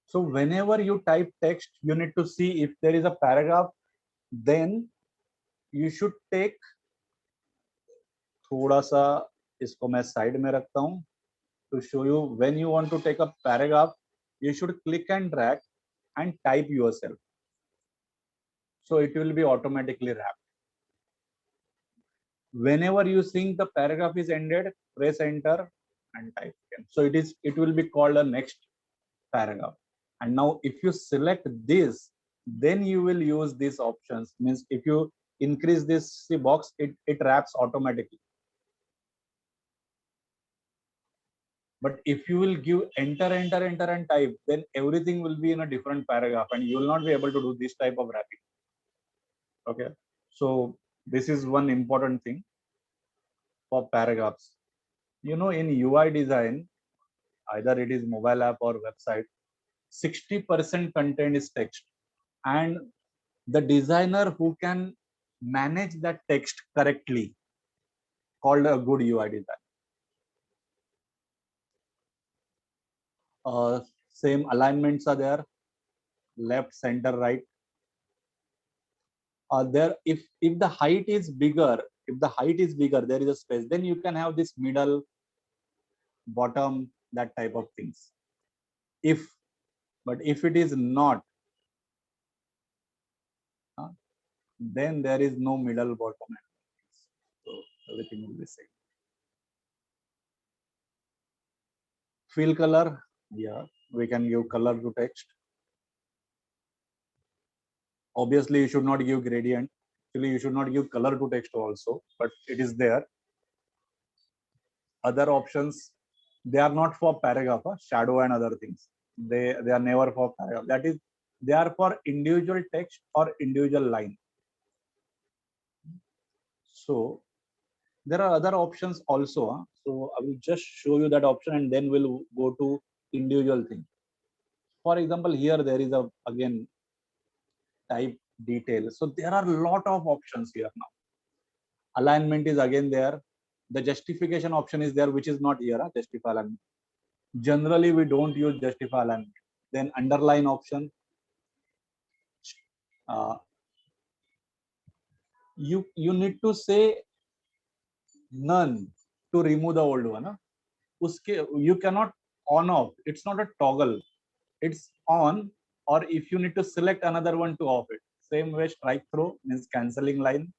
Speaker 1: So whenever you type text, you need to see if there is a paragraph, then you should take, थोड़ा सा इसको मैं साइड में रखता हूं to show you, when you want to take a paragraph, you should click and drag and type yourself. So it will be automatically wrapped. Whenever you think the paragraph is ended, press enter and type again. So it will be called a next paragraph. And now if you select this, then you will use these options. Means if you increase this box, it wraps automatically. But if you will give enter and type, then everything will be in a different paragraph and you will not be able to do this type of wrapping. Okay, so this is one important thing for paragraphs. You know, in UI design, either it is mobile app or website, 60% content is text, and the designer who can manage that text correctly, called a good UI design. Same alignments are there, left, center, right. There, if the height is bigger, there is a space, then you can have this middle, bottom, that type of things. But if it is not, then there is no middle, bottom, so everything will be same. Fill color, yeah, we can give color to text. Obviously, you should not give gradient. Actually, you should not give color to text also, but it is there. Other options, they are not for paragraph, shadow and other things. They are never for paragraph. That is, they are for individual text or individual line. So there are other options also. So I will just show you that option and then we'll go to individual thing. For example, here there is a, again, type detail. So there are a lot of options here now. Alignment is again there. The justification option is there, which is not here, justify alignment. Generally, we don't use justify alignment. Then underline option. You need to say none to remove the old one. You cannot on off. It's not a toggle. It's on, or if you need to select another one to off it. same way strike through means cancelling line.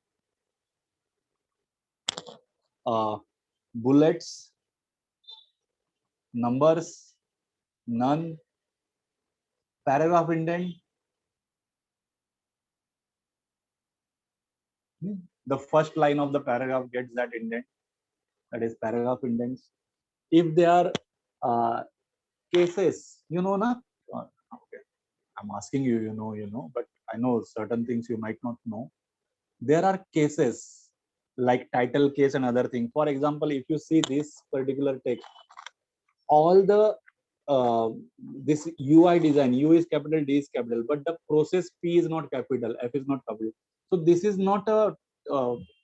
Speaker 1: Bullets, numbers, none, paragraph indent. The first line of the paragraph gets that indent, that is paragraph indents. If they are cases, you know, na? Okay. I'm asking you, you know, but I know certain things you might not know. There are cases like title case and other thing. For example, if you see this particular text, all the this UI design, U is capital, D is capital, but the process P is not capital, F is not capital. So this is not a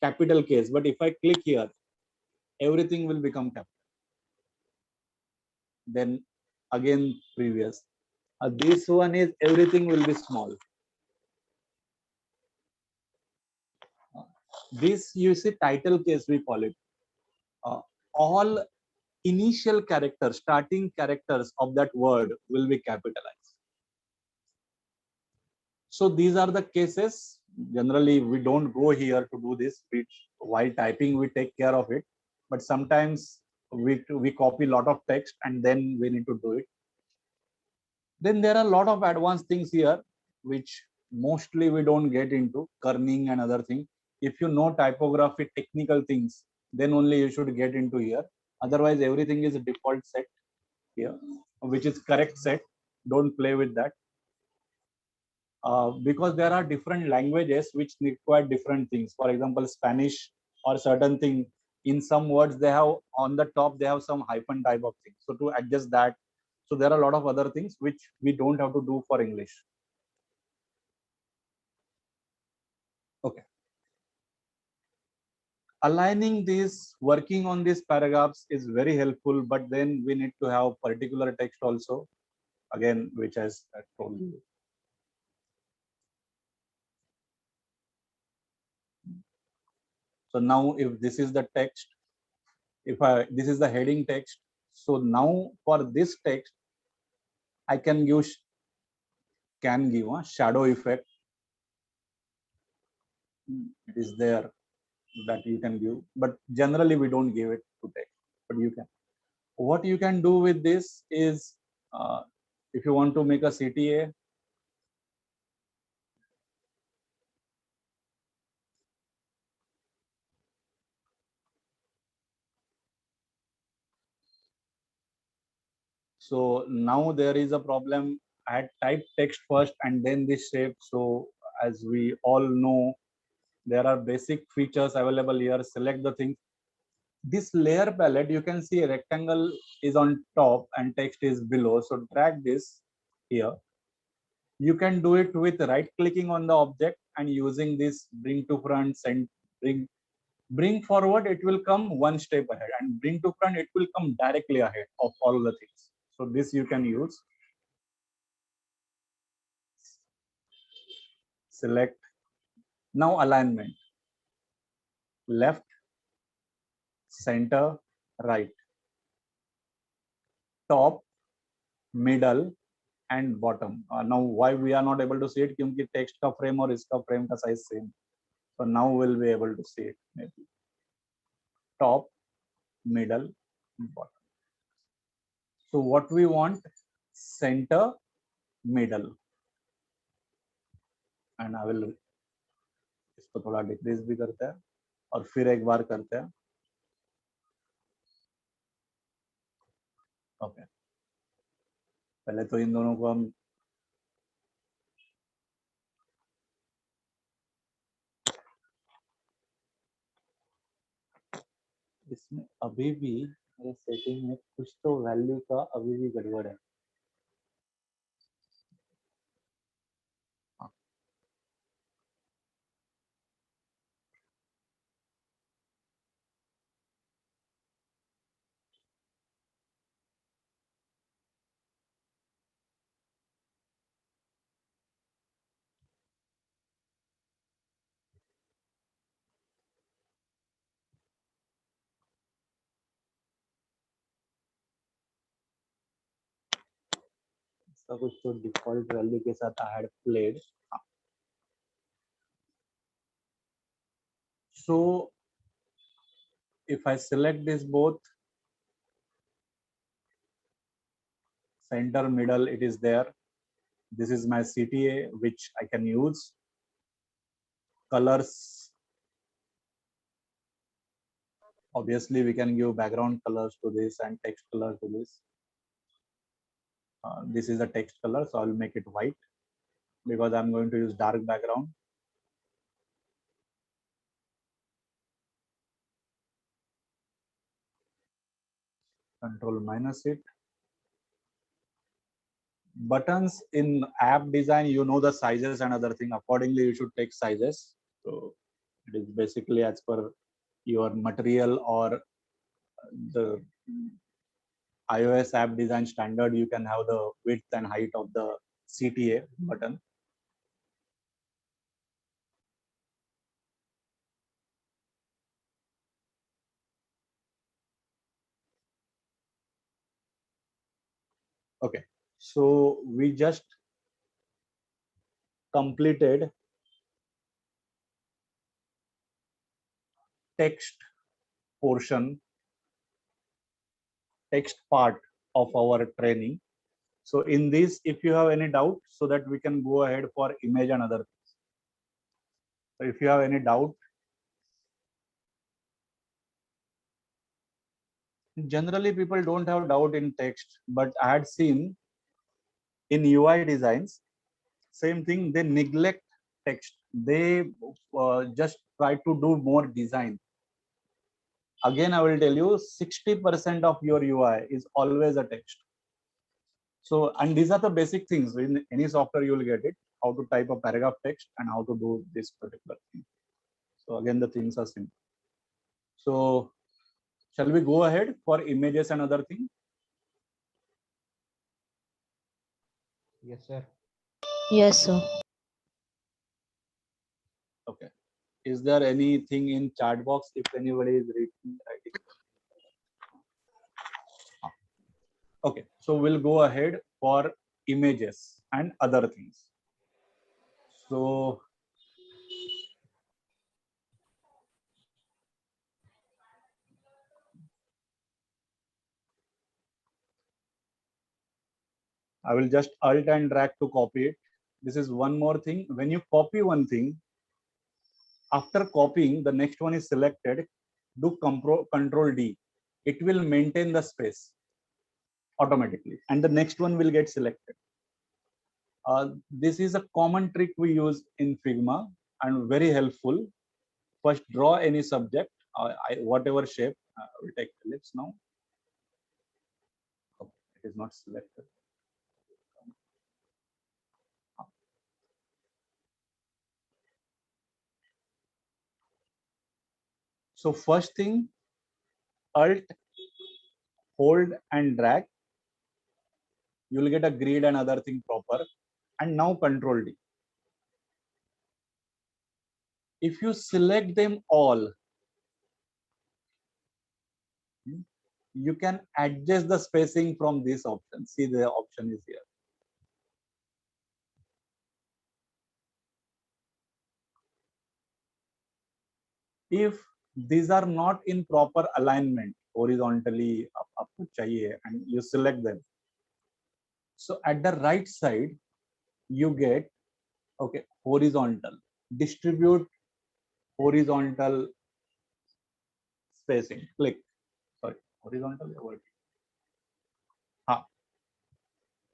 Speaker 1: capital case, but if I click here, everything will become capital. Then again previous. This one is everything will be small. This you see title case we call it. All initial characters, starting characters of that word will be capitalized. So these are the cases. Generally, we don't go here to do this. While typing, we take care of it. But sometimes we copy a lot of text and then we need to do it. Then there are a lot of advanced things here, which mostly we don't get into, kerning and other things. If you know typography, technical things, then only you should get into here. Otherwise, everything is a default set here, which is correct set. Don't play with that. Because there are different languages which require different things. For example, Spanish or certain thing, in some words they have on the top they have some hyphen type of thing. So to adjust that, so there are a lot of other things which we don't have to do for English. Okay. Aligning this, working on these paragraphs is very helpful, but then we need to have particular text also, again, which I told you. So now if this is the text, this is the heading text. So now for this text, I can give a shadow effect. It is there that you can give, but generally we don't give it to text, but you can. What you can do with this is, if you want to make a CTA, so now there is a problem. I had typed text first and then this shape. So as we all know, there are basic features available here. Select the thing. This layer palette, you can see a rectangle is on top and text is below. So drag this here. You can do it with right clicking on the object and using this bring to front and bring forward. It will come one step ahead, and bring to front, it will come directly ahead of all the things. So this you can use. Select. Now alignment. Left, center, right, top, middle, and bottom. Now why we are not able to see it? Because text ka frame or iska frame ka size same. So now we'll be able to see it. Maybe top, middle, bottom. So what we want, center, middle, and I will इसको थोड़ा decrease भी करते हैं और फिर एक बार करते हैं. ओके, पहले तो इन दोनों को हम इसमें अभी भी मेरे सेटिंग में कुछ तो वैल्यू का अभी भी गड़बड़ है. इसका कुछ तो डिफॉल्ट वैल्यू के साथ I had played. So if I select this both, center, middle, it is there. This is my CTA, which I can use. Colors, obviously we can give background colors to this and text color to this. This is a text color, so I'll make it white because I'm going to use dark background. Control minus it. Buttons in app design, you know the sizes and other thing. Accordingly, you should take sizes. So it is basically as per your material or the iOS app design standard. You can have the width and height of the CTA button. Okay, so we just completed text portion, text part of our training. So in this, if you have any doubt, so that we can go ahead for image and other things. So if you have any doubt, generally people don't have doubt in text, but I had seen in UI designs, same thing, they neglect text. They just try to do more design. Again, I will tell you, 60% of your UI is always a text. So, and these are the basic things. In any software, you will get it, how to type a paragraph text and how to do this particular thing. So again, the things are simple. So shall we go ahead for images and other things?
Speaker 8: Yes, sir.
Speaker 5: Yes, sir.
Speaker 1: Okay. Is there anything in chat box if anybody is writing? Okay, so we'll go ahead for images and other things. So I will just alt and drag to copy it. This is one more thing. When you copy one thing, after copying, the next one is selected, do control D. It will maintain the space automatically and the next one will get selected. This is a common trick we use in Figma and very helpful. First, draw any subject, whatever shape. We'll take ellipse now. Okay, it is not selected. So first thing, Alt, hold and drag. You will get a grid and other thing proper. And now Control D. If you select them all, you can adjust the spacing from this option. See, the option is here. If these are not in proper alignment, horizontally up chahiye, and you select them. So at the right side, you get, okay, horizontal, distribute horizontal spacing. Click, sorry, horizontal or vertical?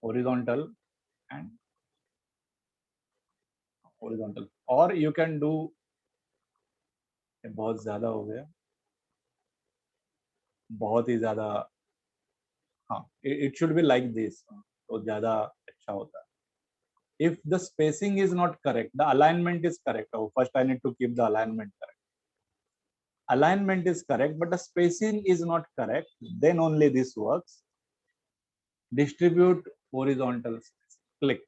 Speaker 1: Horizontal and horizontal. Or you can do, बहुत ज़्यादा हो गया, बहुत ही ज़्यादा, हाँ, it should be like this, तो ज़्यादा अच्छा होता है. If the spacing is not correct, the alignment is correct. Oh, first I need to keep the alignment correct. Alignment is correct, but the spacing is not correct. Then only this works. Distribute horizontal. Click.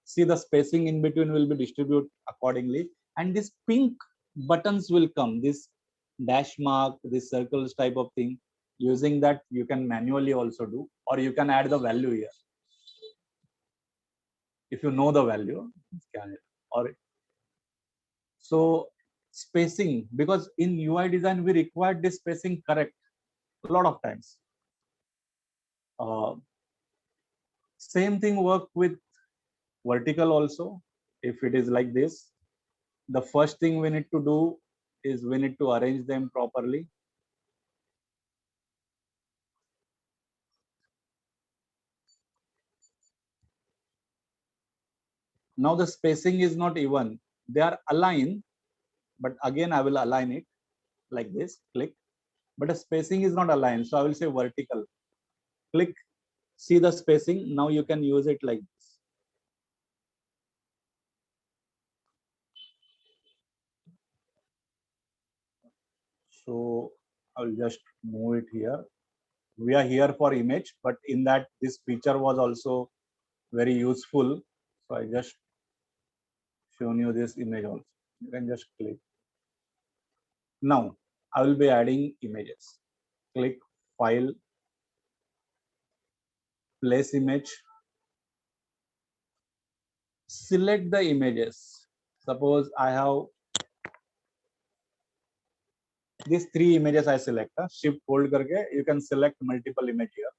Speaker 1: See, the spacing in between will be distributed accordingly. And this pink buttons will come. This dash mark, this circles type of thing. Using that, you can manually also do, or you can add the value here. If you know the value, scan it. Or so spacing, because in UI design we require this spacing correct a lot of times. Same thing work with vertical also. If it is like this, the first thing we need to do is we need to arrange them properly. Now the spacing is not even, they are aligned, but again I will align it like this, click, but the spacing is not aligned, so I will say vertical, click, see the spacing. Now you can use it like this. So I'll just move it here. We are here for image, but in that this feature was also very useful. So I just shown you this image also. You can just click. Now I will be adding images. Click file, place image, select the images. Suppose I have these 3 images I select. Shift hold karke, you can select multiple image here.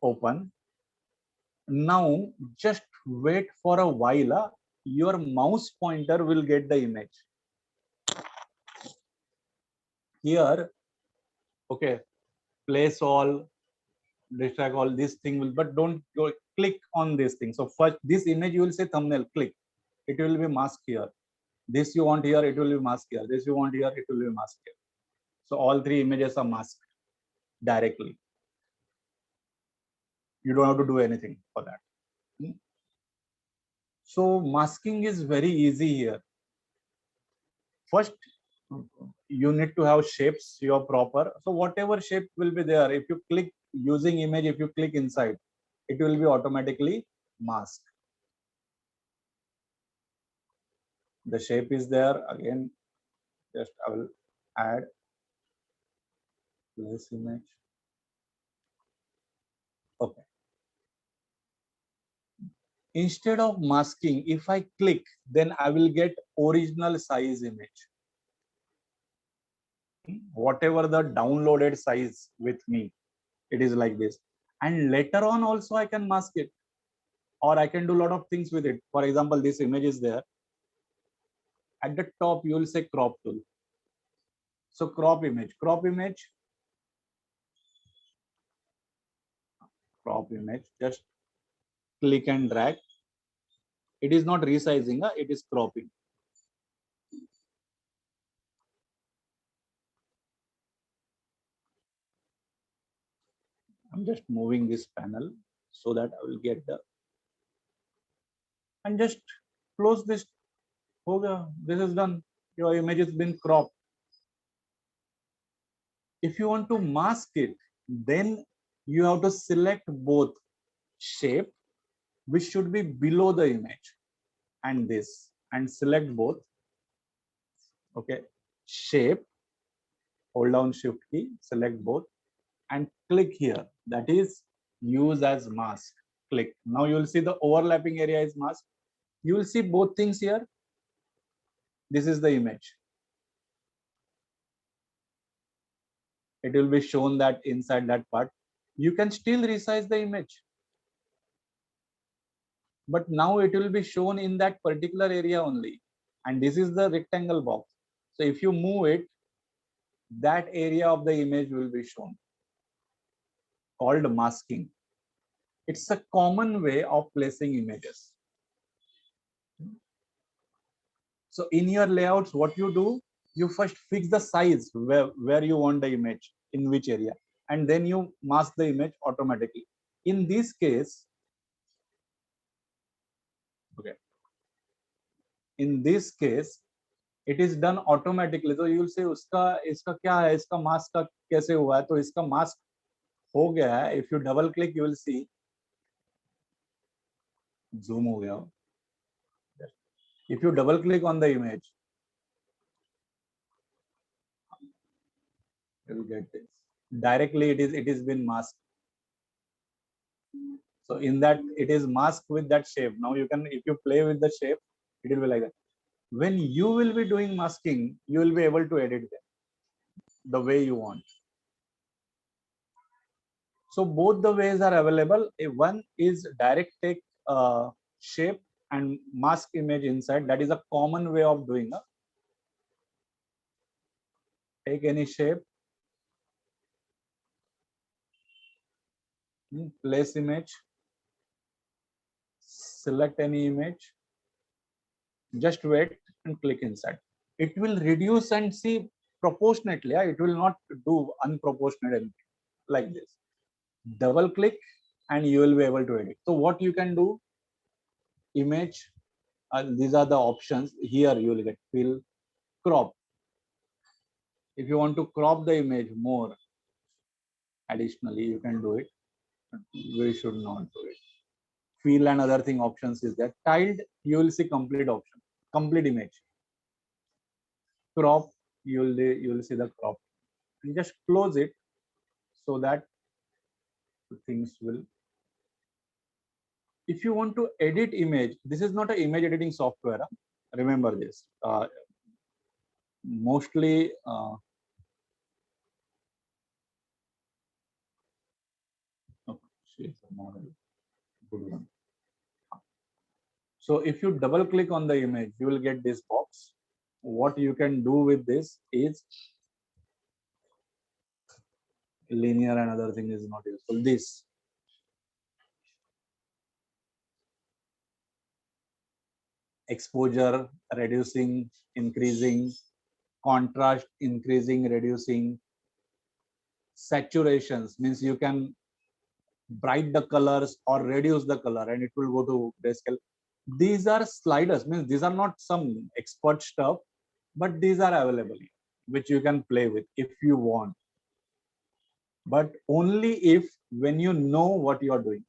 Speaker 1: Open. Now just wait for a while. Your mouse pointer will get the image. Here, okay, place all, distract all, this thing will, but don't go click on this thing. So first this image you will say thumbnail, click. It will be masked here. This you want here, it will be masked here. This you want here, it will be masked here. So all 3 images are masked directly. You don't have to do anything for that. So masking is very easy here. First, you need to have shapes, your proper. So whatever shape will be there, if you click using image, if you click inside, it will be automatically masked. The shape is there. Again, just I will add this image. Okay. Instead of masking, if I click, then I will get original size image. Whatever the downloaded size with me, it is like this. And later on also I can mask it, or I can do a lot of things with it. For example, this image is there. At the top, you will say crop tool. So crop image, just click and drag. It is not resizing, it is cropping. I'm just moving this panel so that I will get the, and just close this. Okay, this is done. Your image has been cropped. If you want to mask it, then you have to select both shape, which should be below the image, and this, and select both. Okay, shape, hold down shift key, select both, and click here. That is use as mask. Click. Now you will see the overlapping area is masked. You will see both things here. This is the image. It will be shown that inside that part. You can still resize the image, but now it will be shown in that particular area only. And this is the rectangle box. So if you move it, that area of the image will be shown, called masking. It's a common way of placing images. So in your layouts, what you do, you first fix the size where you want the image, in which area, and then you mask the image automatically. In this case, okay, in this case, it is done automatically. So you will say, uska iska kya hai, iska mask ka kaise hua hai? To iska mask ho gaya hai. If you double click, you will see, zoom ho gaya. If you double click on the image, you will get this. Directly it is been masked. So in that, it is masked with that shape. Now you can, if you play with the shape, it will be like that. When you will be doing masking, you will be able to edit them the way you want. So both the ways are available. One is direct take shape and mask image inside. That is a common way of doing it. Take any shape, place image, select any image, just wait and click inside. It will reduce and see proportionately. It will not do unproportionate anything like this. Double click and you will be able to edit. So what you can do, image, these are the options. Here you will get fill, crop. If you want to crop the image more, additionally you can do it. We should not do it. Fill and other thing options is there. Tiled, you will see complete option, complete image. Crop, you will see the crop. And just close it so that things will. If you want to edit image, this is not an image editing software. Remember this. Mostly good one. So if you double click on the image, you will get this box. What you can do with this is linear and other thing is not useful. This exposure reducing, increasing, contrast increasing, reducing, saturations means you can bright the colors or reduce the color and it will go to grayscale. These are sliders, means these are not some expert stuff, but these are available which you can play with if you want, but only if when you know what you are doing,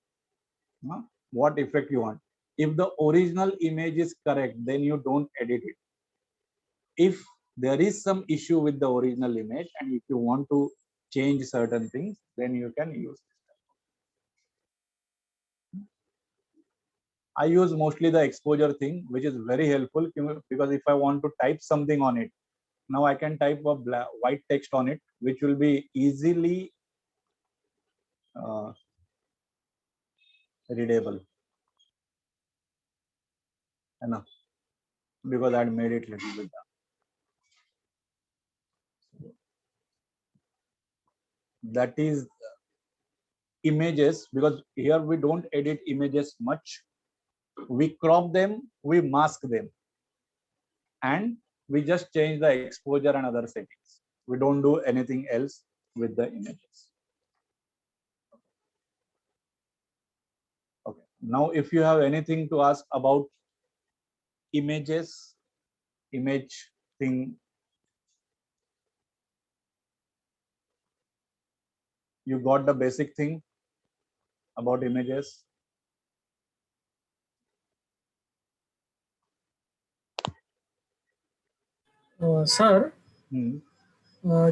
Speaker 1: what effect you want. If the original image is correct, then you don't edit it. If there is some issue with the original image and if you want to change certain things, then you can use this. I use mostly the exposure thing, which is very helpful because if I want to type something on it, now I can type a white text on it, which will be easily readable. Enough, because I had made it little bit dark. That is images, because here we don't edit images much. We crop them, we mask them, and we just change the exposure and other settings. We don't do anything else with the images. Okay. Now, if you have anything to ask about images, image thing, you got the basic thing about images.
Speaker 9: Sir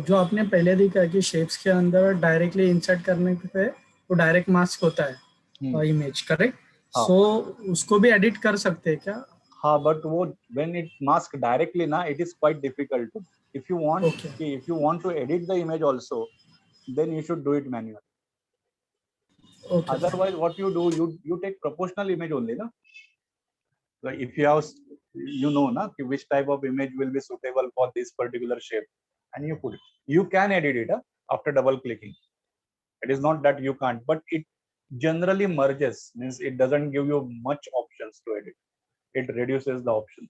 Speaker 9: जो आपने पहले दिखा कि shapes के अंदर directly insert करने पे वो डायरेक्ट मास्क होता है इमेज, करेक्ट? सो उसको भी एडिट कर सकते हैं क्या?
Speaker 1: हाँ, बट वो when it mask directly ना, it is quite difficult. If you want, if you want to edit the image also, then you should do it manually. Okay. Otherwise, what you do, you take proportional image only, na? Like if you have, you know, na, which type of image will be suitable for this particular shape, and you put it. You can edit it after double clicking. It is not that you can't, but it generally merges, means it doesn't give you much options to edit. It reduces the option.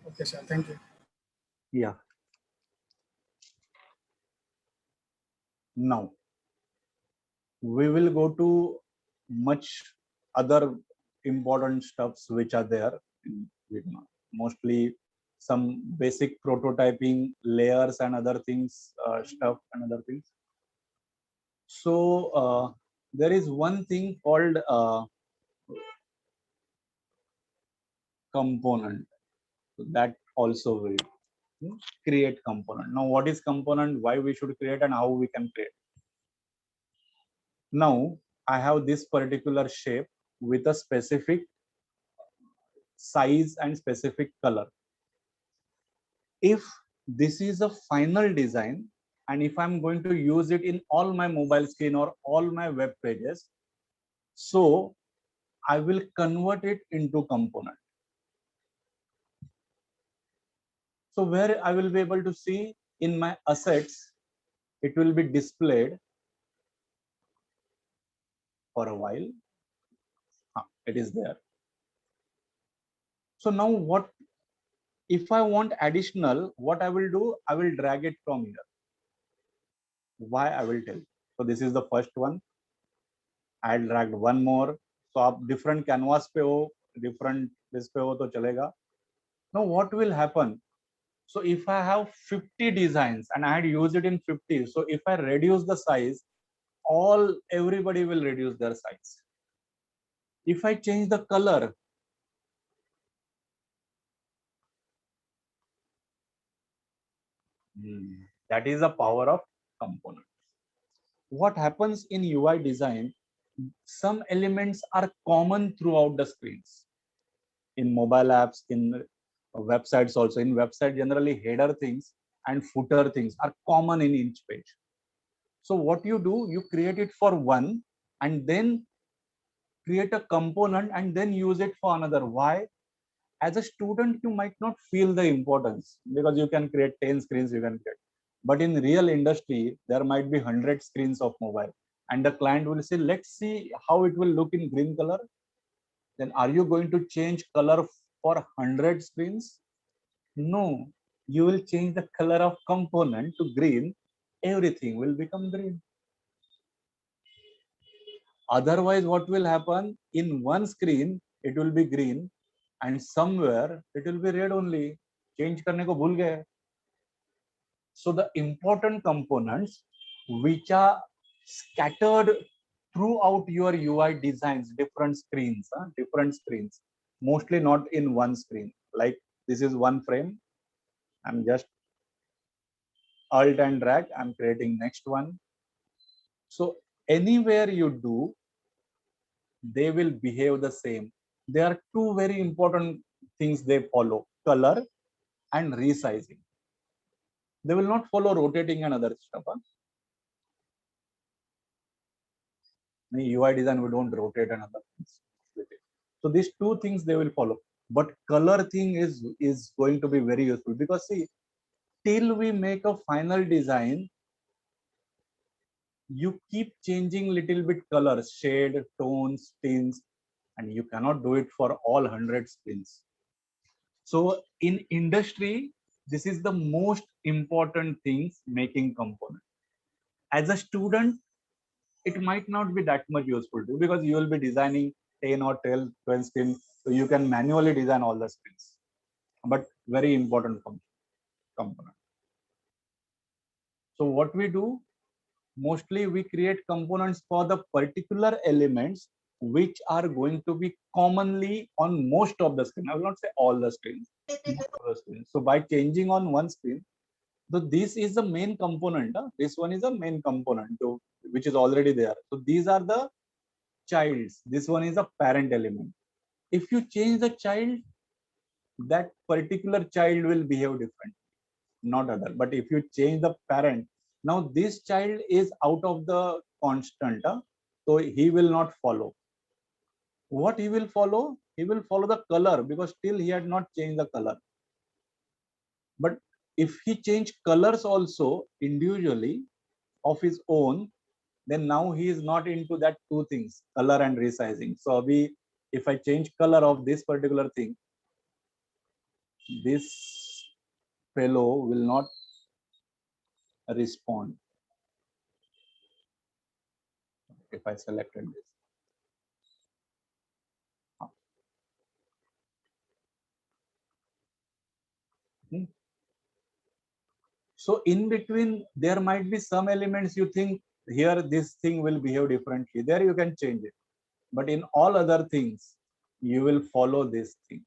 Speaker 9: Okay, sir. Thank you.
Speaker 1: Yeah. Now, we will go to much other important stuffs which are there in Figma. Mostly some basic prototyping, layers and other things, stuff and other things. So there is one thing called component. So that also will create component. Now, what is component? Why we should create and how we can create? Now, I have this particular shape with a specific size and specific color. If this is a final design, and if I'm going to use it in all my mobile screen or all my web pages, so I will convert it into component. So where I will be able to see in my assets, it will be displayed for a while. It is there. So now what, if I want additional, what I will do, I will drag it from here. Why, I will tell you. So this is the first one. I dragged one more. So आप different canvas पे हो, different this पे हो तो चलेगा. Now what will happen? So if I have 50 designs and I had used it in 50, so if I reduce the size, everybody will reduce their size. If I change the color, that is the power of components. What happens in UI design, some elements are common throughout the screens. In mobile apps, in websites also. In website, generally header things and footer things are common in each page. So what you do, you create it for one and then create a component and then use it for another. Why? As a student, you might not feel the importance because you can create 10 screens, you can create. But in real industry, there might be 100 screens of mobile and the client will say, let's see how it will look in green color. Then are you going to change color for 100 screens? No, you will change the color of component to green. Everything will become green. Otherwise, what will happen? In one screen, it will be green and somewhere it will be red only. Change करने को भूल गए. So the important components which are scattered throughout your UI designs, different screens, mostly not in one screen. Like this is one frame. I'm just alt and drag. I'm creating next one. So anywhere you do, they will behave the same. There are two very important things they follow: color and resizing. They will not follow rotating and other stuff. In UI design, we don't rotate and other things. So these two things they will follow. But color thing is going to be very useful because see, till we make a final design, you keep changing little bit colors, shade, tones, tints, and you cannot do it for all 100 screens. So in industry, this is the most important things making component. As a student, it might not be that much useful to because you will be designing 10 or 12 screens, so you can manually design all the screens. But very important component. So what we do, mostly we create components for the particular elements which are going to be commonly on most of the screen. I will not say all the screens. So by changing on one screen, so this is the main component. This one is a main component which is already there. So these are the childs. This one is a parent element. If you change the child, that particular child will behave different, not other. But if you change the parent, now this child is out of the constant, so he will not follow. What he will follow? He will follow the color because still he had not changed the color. But if he changed colors also individually of his own, then now he is not into that two things, color and resizing. So if I change color of this particular thing, this fellow will not respond. If I selected this. So in between, there might be some elements you think here this thing will behave differently. There you can change it. But in all other things, you will follow these things.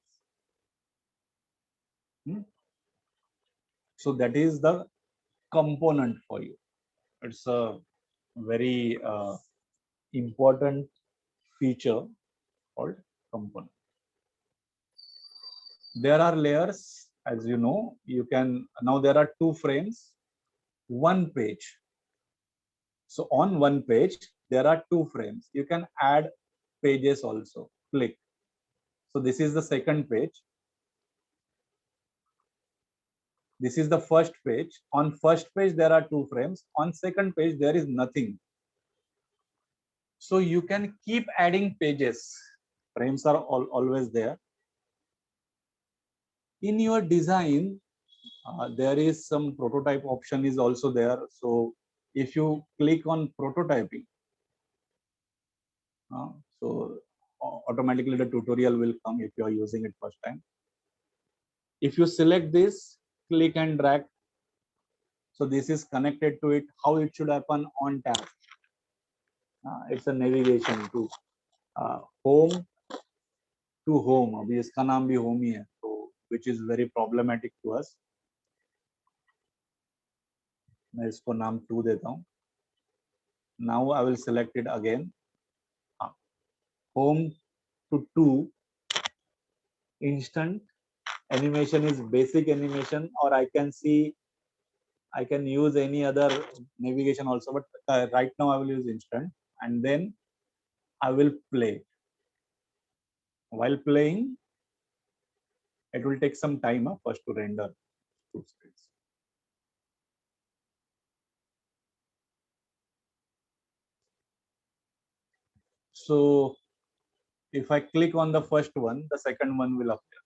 Speaker 1: So that is the component for you. It's a very important feature called component. there are layers, as you know. You can, now there are 2 frames, 1 page. So on 1 page, there are 2 frames. You can add pages also. Click. So this is the second page. This is the first page. On first page, there are 2 frames. On second page, there is nothing. So you can keep adding pages. Frames are always there. In your design, there is some prototype option is also there. So if you click on prototyping, so automatically the tutorial will come if you are using it first time. If you select this, click and drag. So this is connected to it. How it should happen on tab. It's a navigation to home to home. अभी इसका नाम भी home ही है, so which is very problematic to us. मैं इसको नाम 2 देता हूँ. Now I will select it again. Home to 2. Instant animation is basic animation, or I can see, I can use any other navigation also, but right now I will use instant, and then I will play. While playing, it will take some time first to render 2 screens. So if I click on the first one, the second one will appear.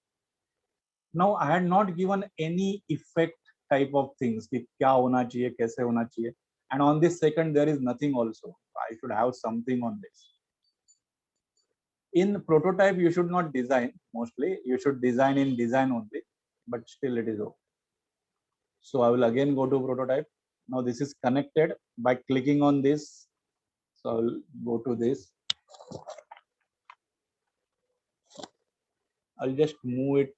Speaker 1: Now I had not given any effect type of things. कि क्या होना चाहिए, कैसे होना चाहिए. And on this second, there is nothing also. I should have something on this. In prototype, you should not design mostly. You should design in design only, but still it is okay. So I will again go to prototype. Now this is connected by clicking on this. So I will go to this. I'll just move it.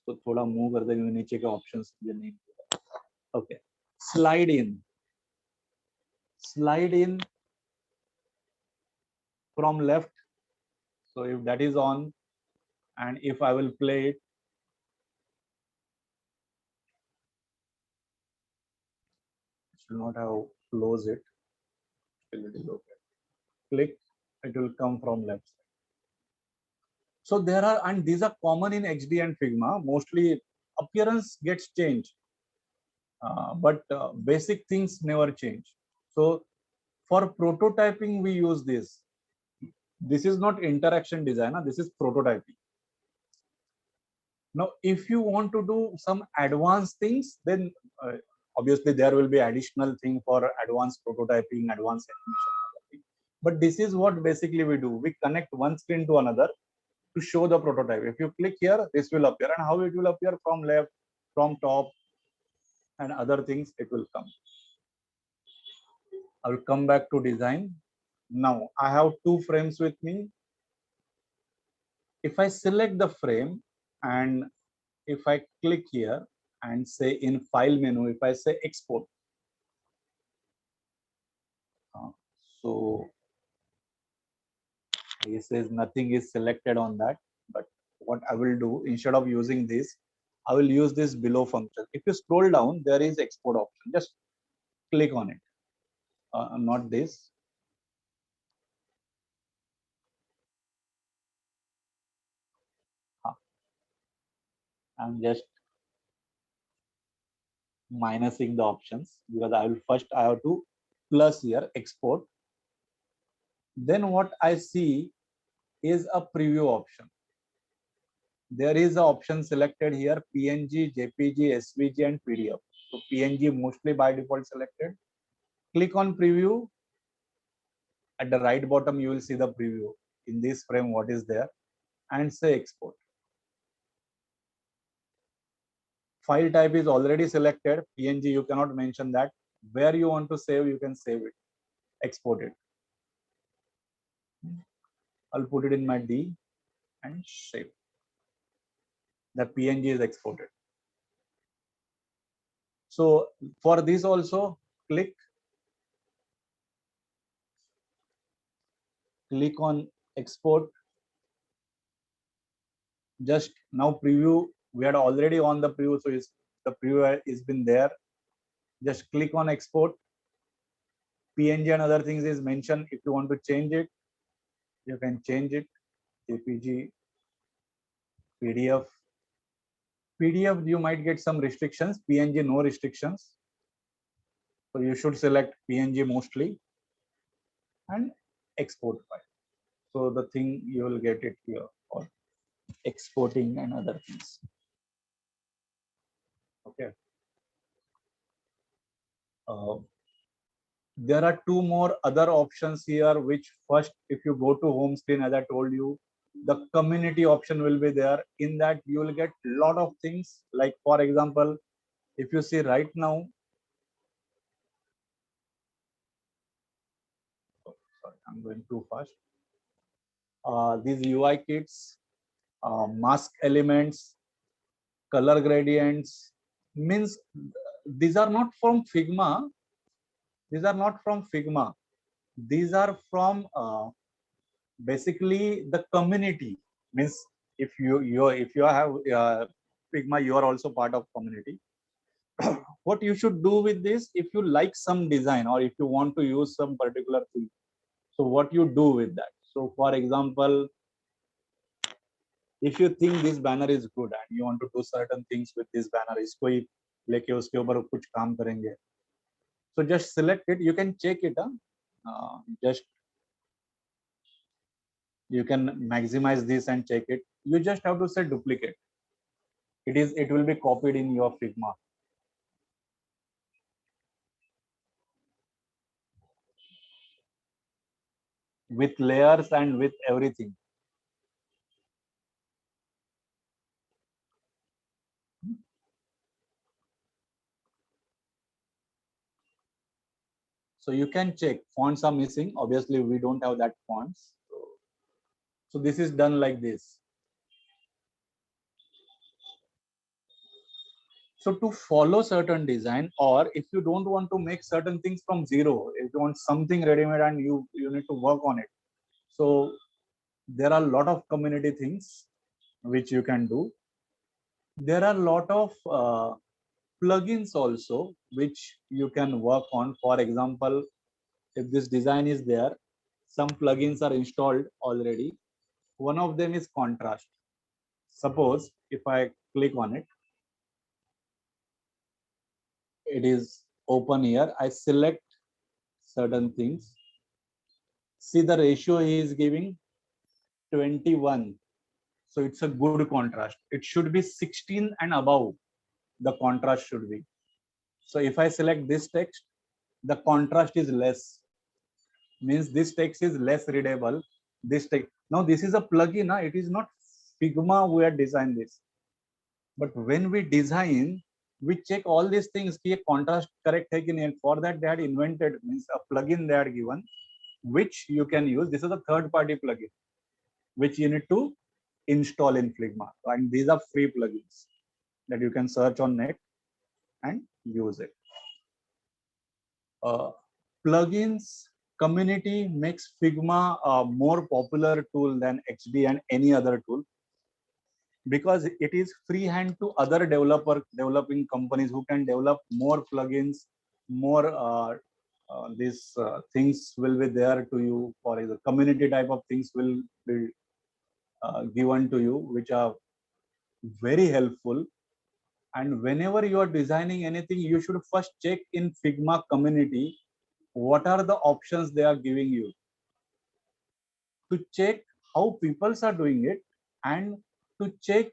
Speaker 1: So थोड़ा move कर देंगे नीचे के options ये नहीं. Okay. Slide in. Slide in from left. So if that is on, and if I will play it, should not have closed it. Still it is okay. Click, it will come from left side. So there are, and these are common in XD and Figma. Mostly appearance gets changed, but basic things never change. So for prototyping, we use this. This is not interaction design. This is prototyping. Now, if you want to do some advanced things, then obviously there will be additional thing for advanced prototyping, advanced animation. But this is what basically we do. We connect one screen to another to show the prototype. If you click here, this will appear, and how it will appear from left, from top, and other things, it will come. I will come back to design. Now I have 2 frames with me. If I select the frame, and if I click here and say in file menu, if I say export, so it says nothing is selected on that. But what I will do, instead of using this, I will use this below function. If you scroll down, there is export option. Just click on it. Not this. I'm just minusing the options because I will first I have to plus here export. Then what I see is a preview option. There is an option selected here: PNG, JPG, SVG, and PDF. So PNG mostly by default selected. Click on preview. At the right bottom, you will see the preview. In this frame, what is there, and say export. File type is already selected. PNG, you cannot mention that. Where you want to save, you can save it. Export it. I'll put it in my D and save. The PNG is exported. So for this also, click on export. just now preview. We are already on the preview, so the preview is been there. Just click on export. PNG and other things is mentioned. If you want to change it, you can change it. JPG, PDF. PDF, you might get some restrictions. PNG, no restrictions. So you should select PNG mostly and export file. So the thing you will get it here, or exporting and other things. Okay. There are two more other options here, which first, if you go to home screen, as I told you, the community option will be there. In that, you will get a lot of things. Like, for example, if you see right now, oh, sorry, I'm going too fast. These UI kits, mask elements, color gradients, means these are not from Figma. These are not from Figma. These are from basically the community. Means if you have Figma, you are also part of community. What you should do with this, if you like some design or if you want to use some particular thing, so what you do with that? So for example, if you think this banner is good and you want to do certain things with this banner, इसको ही लेके उसके ऊपर कुछ काम करेंगे, so just select it. You can check it. Just you can maximize this and check it. You just have to say duplicate. It will be copied in your Figma. With layers and with everything. So you can check. Fonts are missing. Obviously, we don't have that fonts. So this is done like this. So to follow certain design, or if you don't want to make certain things from zero, if you want something ready-made and you need to work on it. So there are a lot of community things which you can do. There are a lot of plugins also which you can work on. For example, if this design is there, some plugins are installed already. One of them is contrast. Suppose if I click on it, it is open here. I select certain things. See the ratio he is giving 21. So it's a good contrast. It should be 16 and above. The contrast should be. So if I select this text, the contrast is less. Means this text is less readable. This text. Now this is a plugin. It is not Figma we are designed this. But when we design, we check all these things. Ki contrast correct hai ki nahi. For that they had invented, means a plugin they had given, which you can use. This is a third-party plugin, which you need to install in Figma. And these are free plugins that you can search on net and use it. Plugins community makes Figma a more popular tool than XD and any other tool, because it is freehand to other developing companies who can develop more plugins, more these things will be there to you. For example, community type of things will be given to you, which are very helpful. And whenever you are designing anything, you should first check in Figma community what are the options they are giving you, to check how people are doing it, and to check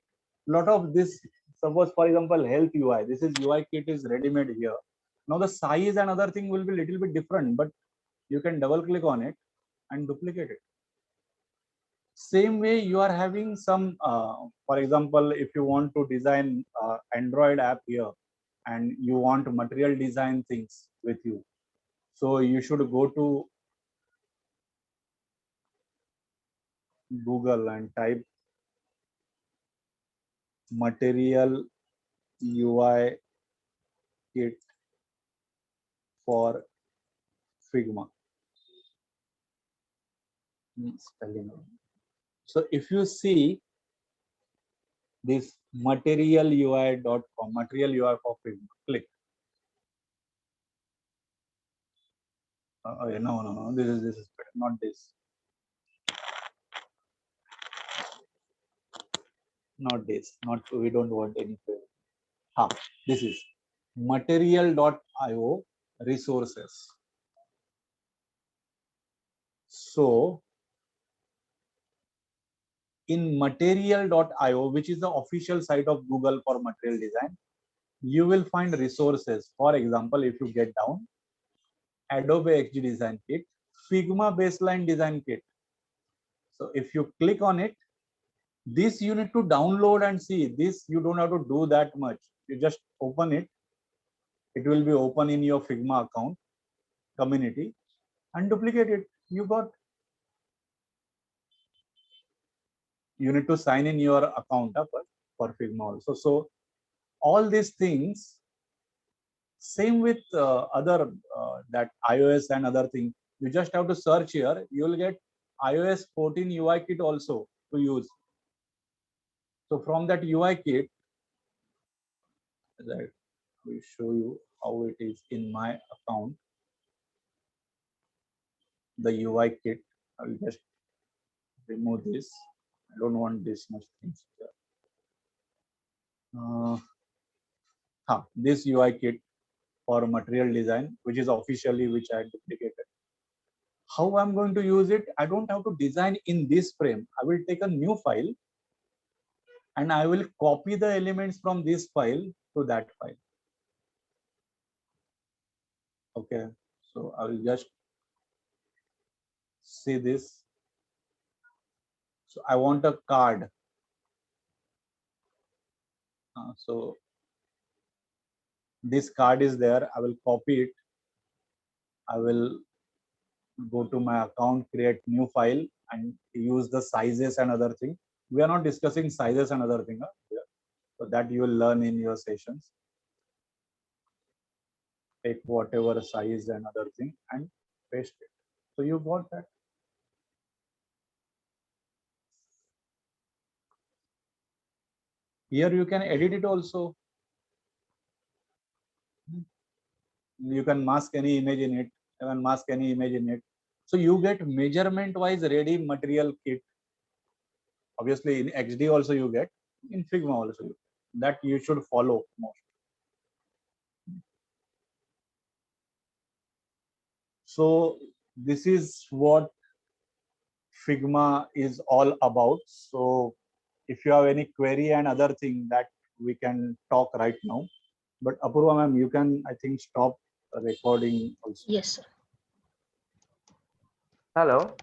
Speaker 1: lot of this. Suppose for example health UI, this is UI kit is ready-made here. Now the size and other thing will be little bit different, but you can double click on it and duplicate it. Same way you are having some for example, if you want to design Android app here and you want material design things with you, so you should go to Google and type material UI kit for Figma. Spelling. So if you see, this materialui.com, material UI for Figma. Click. No. This is better, not this. Not this. Not, we don't want any favor. This is material.io resources. So in material.io, which is the official site of Google for material design, you will find resources. For example, if you get down, Adobe XD Design Kit, Figma Baseline Design Kit. So if you click on it, this you need to download and see. This you don't have to do that much. You just open it. It will be open in your Figma account, community, and duplicate it. You got. You need to sign in your account for Figma also. So all these things, same with other that iOS and other thing. You just have to search here. You will get iOS 14 UI kit also to use. So from that UI kit, I will show you how it is in my account. The UI kit, I will just remove this. I don't want this much things here. This UI kit for material design, which is officially which I duplicated. How I'm going to use it? I don't have to design in this frame. I will take a new file and I will copy the elements from this file to that file. Okay, so I will just see this. So I want a card. So this card is there. I will copy it. I will go to my account, create new file, and use the sizes and other thing. We are not discussing sizes and other thing here. So that you will learn in your sessions. Take whatever size and other thing and paste it. So you got that. Here you can edit it also. You can mask any image in it. You can mask any image in it. So you get measurement wise ready material kit. Obviously in XD also you get, in Figma also you get. That you should follow most. So this is what Figma is all about. So if you have any query and other thing, that we can talk right now. But Apurva ma'am, you can, I think, stop recording also.
Speaker 5: Yes, sir.
Speaker 3: Hello.